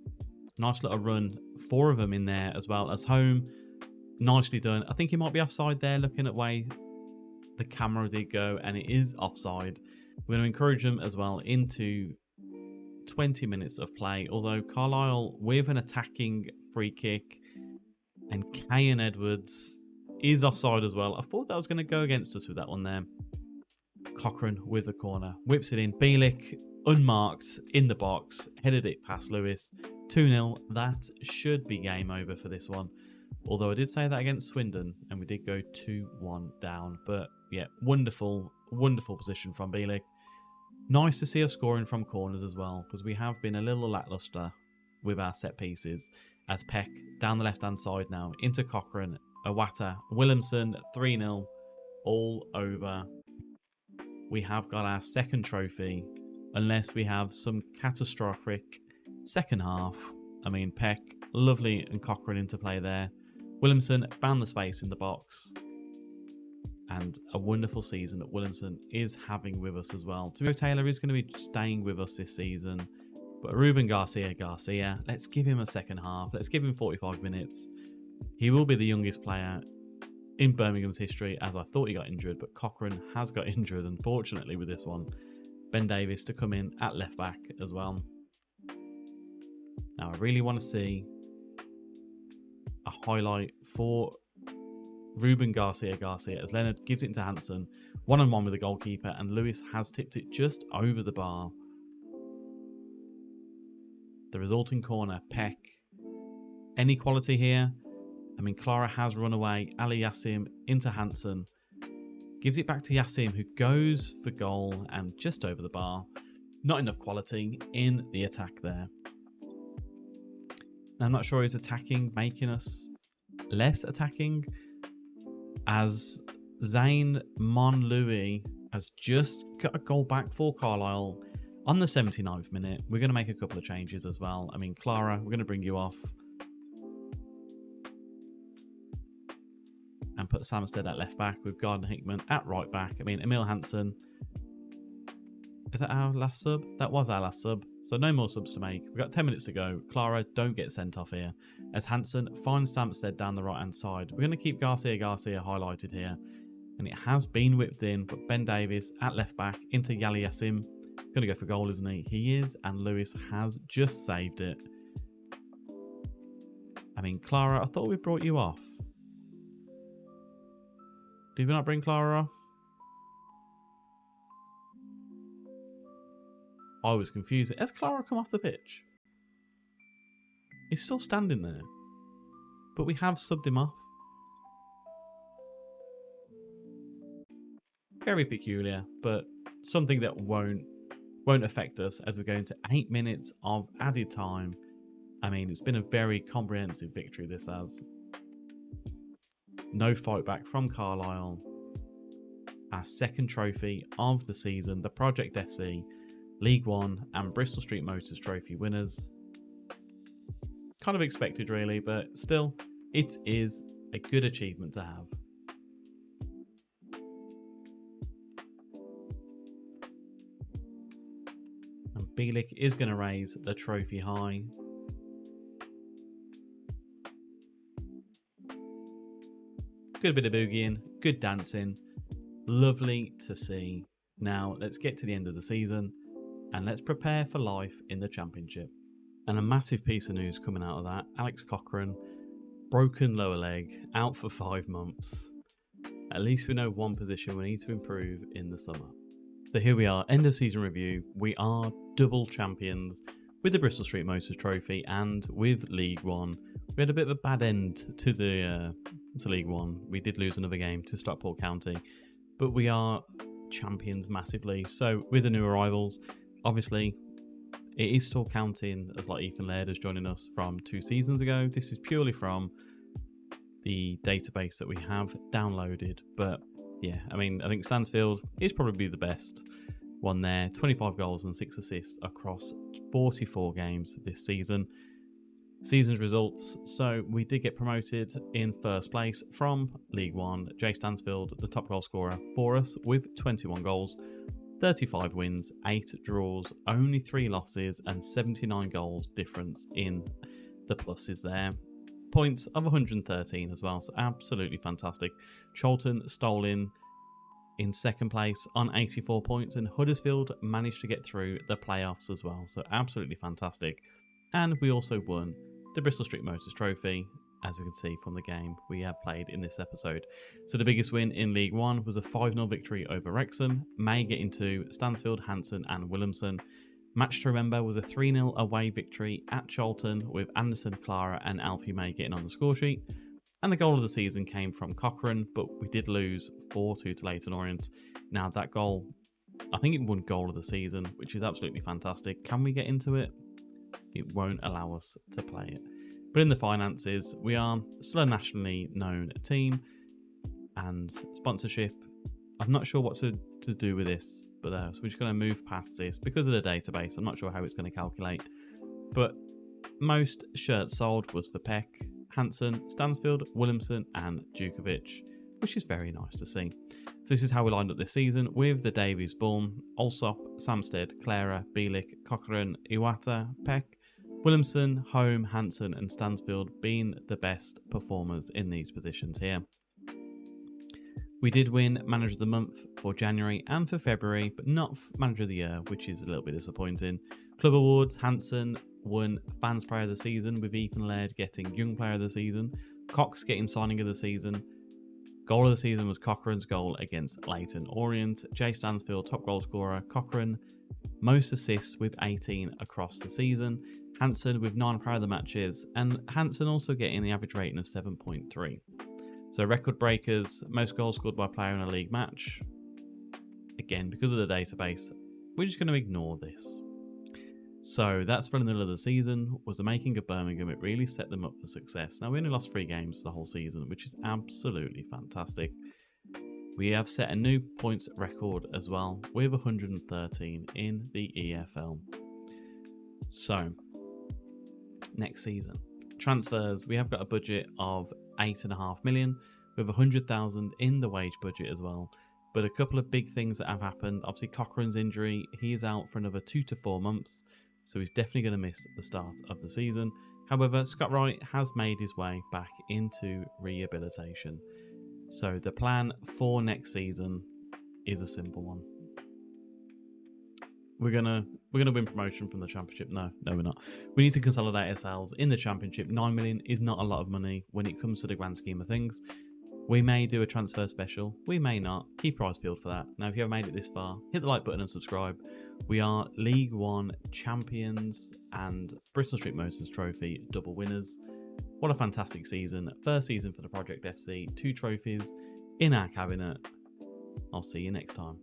Nice little run. 4 of them in there as well as home. Nicely done. I think he might be offside there, looking at way the camera did go, and it is offside. We're going to encourage them as well into 20 minutes of play, although Carlisle with an attacking free kick, and Kayan Edwards is offside as well. I thought that was going to go against us with that one there. Cochrane with the corner, whips it in. Bielik, unmarked, in the box, headed it past Lewis. 2-0. That should be game over for this one. Although I did say that against Swindon, and we did go 2-1 down. But yeah, wonderful, wonderful position from Bielik. Nice to see us scoring from corners as well, because we have been a little lacklustre with our set pieces. As Peck down the left-hand side now, into Cochrane, Iwata, Williamson, 3-0, all over. We have got our second trophy, unless we have some catastrophic second half. I mean, Peck, lovely, and Cochrane into play there. Williamson found the space in the box. And a wonderful season that Williamson is having with us as well. Joe Taylor is going to be staying with us this season. But Ruben Garcia, let's give him a second half. Let's give him 45 minutes. He will be the youngest player in Birmingham's history, as I thought he got injured, but Cochrane has got injured, unfortunately, with this one. Ben Davies to come in at left back as well. Now, I really want to see a highlight for Ruben Garcia as Leonard gives it to Hansen. 1-on-1 with the goalkeeper, and Lewis has tipped it just over the bar. The resulting corner, Peck. Any quality here? I mean, Clara has run away. Ali Yassim into Hansen. Gives it back to Yassim, who goes for goal and just over the bar. Not enough quality in the attack there. Now, I'm not sure is attacking making us less attacking, as Zane Monlouis has just got a goal back for Carlisle on the 79th minute. We're going to make a couple of changes as well. I mean, Clara, we're going to bring you off and put Samstead at left back with Gardner Hickman at right back. I mean, Emil Hansen. Is that our last sub? That was our last sub. So no more subs to make. We've got 10 minutes to go. Clara, don't get sent off here. As Hansen finds Samstead down the right-hand side. We're going to keep Garcia highlighted here. And it has been whipped in, but Ben Davies at left back into Yali Yassim. Going to go for goal, isn't he? He is, and Lewis has just saved it. I mean, Clara, I thought we brought you off. Did we not bring Clara off? I was confused. Has Clara come off the pitch? He's still standing there. But we have subbed him off. Very peculiar, but something that won't affect us as we go into 8 minutes of added time. I mean, it's been a very comprehensive victory, this has. No fight back from Carlisle. Our second trophy of the season, the Project FC League One and Bristol Street Motors Trophy winners. Kind of expected, really, but still, it is a good achievement to have. And Bielik is going to raise the trophy high. Good bit of boogieing, good dancing. Lovely to see. Now, let's get to the end of the season and let's prepare for life in the Championship. And a massive piece of news coming out of that. Alex Cochrane, broken lower leg, out for 5 months. At least we know one position we need to improve in the summer. So here we are, end of season review. We are double champions with the Bristol Street Motors Trophy and with League One. We had a bit of a bad end to the to League One. We did lose another game to Stockport County, but we are champions massively. So with the new arrivals, obviously it is still counting as like Ethan Laird is joining us from 2 seasons ago. This is purely from the database that we have downloaded. But yeah, I mean, I think Stansfield is probably the best won there, 25 goals and 6 assists across 44 games this season. Season's results, so we did get promoted in first place from League One. Jay Stansfield, the top goal scorer for us, with 21 goals, 35 wins, 8 draws, only 3 losses, and 79 goals difference in the pluses there. Points of 113 as well, so absolutely fantastic. Charlton stole in second place on 84 points, and Huddersfield managed to get through the playoffs as well, so absolutely fantastic. And we also won the Bristol Street Motors Trophy, as we can see from the game we have played in this episode. So the biggest win in League One was a 5-0 victory over Wrexham. May get into Stansfield, Hanson and Williamson. Match to remember was a 3-0 away victory at Charlton, with Anderson, Clara and Alfie May getting on the score sheet. And the goal of the season came from Cochrane, but we did lose 4-2 to Leyton Orient. Now that goal, I think it won goal of the season, which is absolutely fantastic. Can we get into it? It won't allow us to play it. But in the finances, we are still a nationally known team, and sponsorship, I'm not sure what to do with this, but so we're just going to move past this because of the database. I'm not sure how it's going to calculate, but most shirts sold was for Peck, Hanson, Stansfield, Williamson and Djukovic, which is very nice to see. So this is how we lined up this season, with the Davies, Bourne, Alsop, Samstead, Clara, Bielik, Cochrane, Iwata, Peck, Williamson, Home, Hanson and Stansfield being the best performers in these positions here. We did win Manager of the Month for January and for February, but not Manager of the Year, which is a little bit disappointing. Club Awards, Hanson won Fans Player of the Season, with Ethan Laird getting Young Player of the Season, Cox getting Signing of the Season. Goal of the season was Cochrane's goal against Leyton Orient. Jay Stansfield, top goal scorer. Cochrane, most assists with 18 across the season. Hanson with 9 player of the matches, and Hanson also getting the average rating of 7.3. So record breakers, most goals scored by a player in a league match. Again, because of the database, we're just going to ignore this. So that spell in the middle of the season was the making of Birmingham. It really set them up for success. Now we only lost 3 games the whole season, which is absolutely fantastic. We have set a new points record as well, with 113 in the EFL. So next season, transfers, we have got a budget of 8.5 million, with 100,000 in the wage budget as well. But a couple of big things that have happened. Obviously Cochrane's injury, he is out for another 2 to 4 months, so he's definitely going to miss the start of the season. However, Scott Wright has made his way back into rehabilitation. So the plan for next season is a simple one. We're gonna win promotion from the Championship. No, we're not. We need to consolidate ourselves in the Championship. 9 million is not a lot of money when it comes to the grand scheme of things. We may do a transfer special. We may not. Keep your eyes peeled for that. Now, if you have made it this far, hit the like button and subscribe. We are League One champions and Bristol Street Motors Trophy double winners. What a fantastic season. First season for the Project FC. 2 trophies in our cabinet. I'll see you next time.